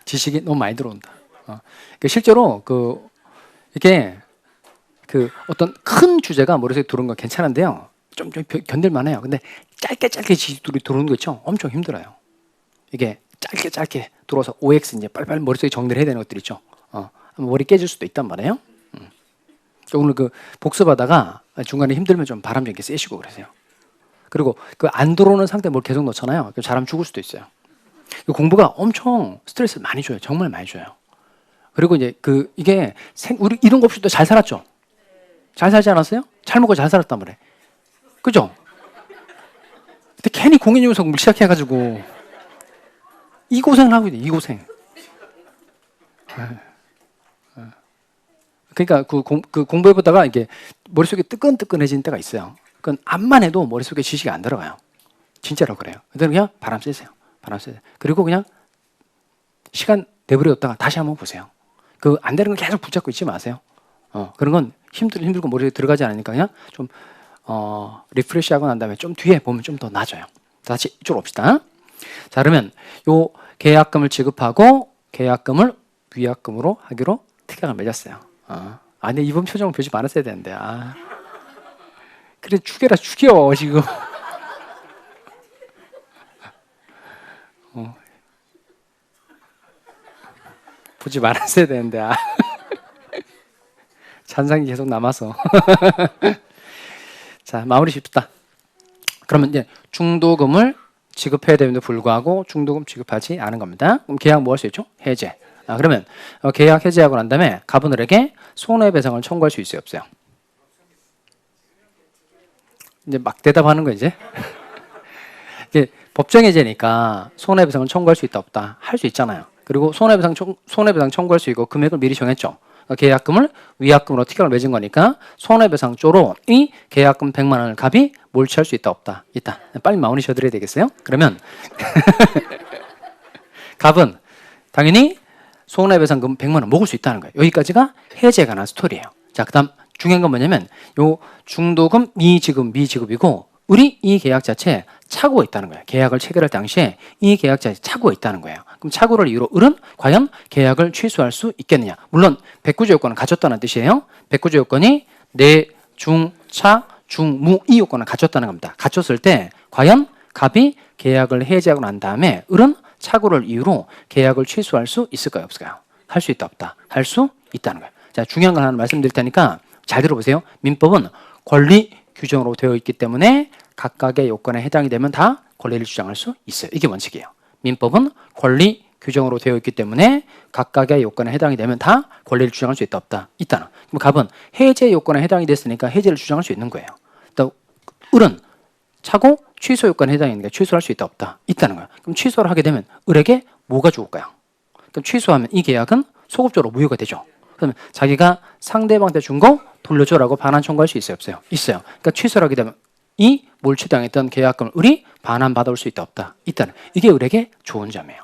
지식이 너무 많이 들어온다. 실제로 이게 어떤 큰 주제가 머릿속에 들어오는 건 괜찮은데요. 좀 견딜만해요. 근데 짧게 지식들이 들어오는 거 있죠? 엄청 힘들어요. 이게 짧게 들어와서 OX 이제 빨리빨리 머릿속에 정리를 해야 되는 것들 있죠. 머리 깨질 수도 있단 말이에요. 오늘 복습하다가 중간에 힘들면 좀 바람 좀 이렇게 쐬시고 그러세요. 그리고 안 들어오는 상태에 뭘 계속 넣잖아요. 그럼 잘하면 죽을 수도 있어요. 공부가 엄청 스트레스를 많이 줘요. 정말 많이 줘요. 그리고 이제 이게 우리 이런 거 없이 또 잘 살았죠. 잘 살지 않았어요? 잘 먹고 잘 살았단 말이에요. 그죠? 근데 괜히 공인중개사 공부 시작해가지고 이 고생을 하고 있네. 이 고생. 그러니까 공부해보다가 이게 머릿속에 뜨끈뜨끈해지는 때가 있어요. 그건 암만 해도 머릿속에 지식이 안 들어가요. 진짜로 그래요. 그냥 바람 쐬세요. 그리고 그냥 시간 내버려뒀다가 다시 한번 보세요. 안 되는 건 계속 붙잡고 있지 마세요. 그런 건 힘들고 머리에 들어가지 않으니까 그냥 좀 리프레시하고 난 다음에 좀 뒤에 보면 좀 더 나아져요. 다시 이쪽으로 옵시다. 자, 그러면 요 계약금을 지급하고 계약금을 위약금으로 하기로 특약을 맺었어요. 근데 이번 표정은 표지 많았어야 되는데. 그래 죽여 지금. 보지 말았어야 되는데. 잔상이 계속 남아서. 자, 마무리 쉽다. 그러면 이제 중도금을 지급해야 됨에도 불구하고 중도금 지급하지 않은 겁니다. 그럼 계약 뭐 할 수 있죠? 해제. 그러면 계약 해제하고 난 다음에 갑은 을에게 손해배상을 청구할 수 있어요, 없어요? 이제 막 대답하는 거 이제. 이게 법정 해제니까 손해배상을 청구할 수 있다 없다 할 수 있잖아요. 그리고 손해배상 청구할 수 있고 금액을 미리 정했죠. 계약금을 위약금으로 특약을 맺은 거니까 손해배상 조로 이 계약금 100만 원을 갑이 뭘 취할 수 있다 없다. 있다. 빨리 마무리 지어드려야 되겠어요? 그러면 갑은 당연히 손해배상금 100만 원 먹을 수 있다는 거예요. 여기까지가 해제에 관한 스토리예요. 자, 그다음 중요한 건 뭐냐면 요 중도금 미지급이고 우리 이 계약 자체에 착오가 있다는 거예요. 계약을 체결할 당시에 이 계약 자체에 착오가 있다는 거예요. 그럼 착오를 이유로 을은 과연 계약을 취소할 수 있겠느냐? 물론 백구조 요건을 갖췄다는 뜻이에요. 백구조 요건이 내, 중, 차, 중, 무 이 요건을 갖췄다는 겁니다. 갖췄을 때 과연 갑이 계약을 해지하고 난 다음에 을은 착오를 이유로 계약을 취소할 수 있을까요? 없을까요? 할 수 있다 없다? 할 수 있다는 거예요. 자, 중요한 걸 하나 말씀드릴 테니까 잘 들어보세요. 민법은 권리 규정으로 되어 있기 때문에 각각의 요건에 해당이 되면 다 권리를 주장할 수 있어요. 이게 원칙이에요. 민법은 권리 규정으로 되어 있기 때문에 각각의 요건에 해당이 되면 다 권리를 주장할 수 있다 없다? 있다는. 그럼 갑은 해제 요건에 해당이 됐으니까 해제를 주장할 수 있는 거예요. 또 을은 차고 취소 요건에 해당이 있는 게 취소할 수 있다 없다? 있다는 거예요. 그럼 취소를 하게 되면 을에게 뭐가 좋을까요? 그럼 취소하면 이 계약은 소급적으로 무효가 되죠. 그러면 자기가 상대방한테 준 거 돌려줘라고 반환 청구할 수 있어요 없어요? 있어요. 그러니까 취소를 하게 되면 이 몰취당했던 계약금을 을이 반환 받아올 수 있다 없다? 있다는. 이게 을에게 좋은 점이에요.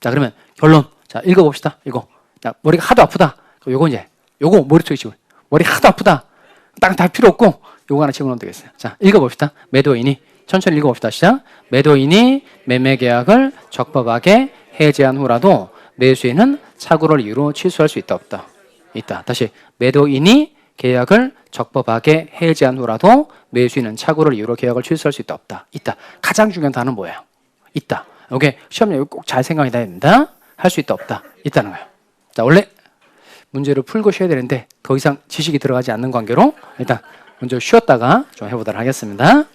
자, 그러면 결론. 자, 읽어봅시다. 이거. 자, 머리가 하도 아프다. 요거 이제 요거 머리속에 지금 머리 하도 아프다. 딱 다 필요 없고 요거 하나 집어넣으면 되겠어요. 자, 읽어봅시다. 매도인이 천천히 읽어봅시다. 시작. 매도인이 매매 계약을 적법하게 해지한 후라도 매수인은 착오를 이유로 취소할 수 있다 없다? 있다. 다시 매도인이 계약을 적법하게 해지한 후라도 매수인은 착오를 이유로 계약을 취소할 수 있다 없다? 있다. 가장 중요한 단어는 뭐예요? 있다. 이게 시험장에 꼭 잘 생각이 나야 된다. 할 수 있다 없다? 있다는 거예요. 자, 원래 문제를 풀고 쉬어야 되는데 더 이상 지식이 들어가지 않는 관계로 일단 먼저 쉬었다가 좀 해보도록 하겠습니다.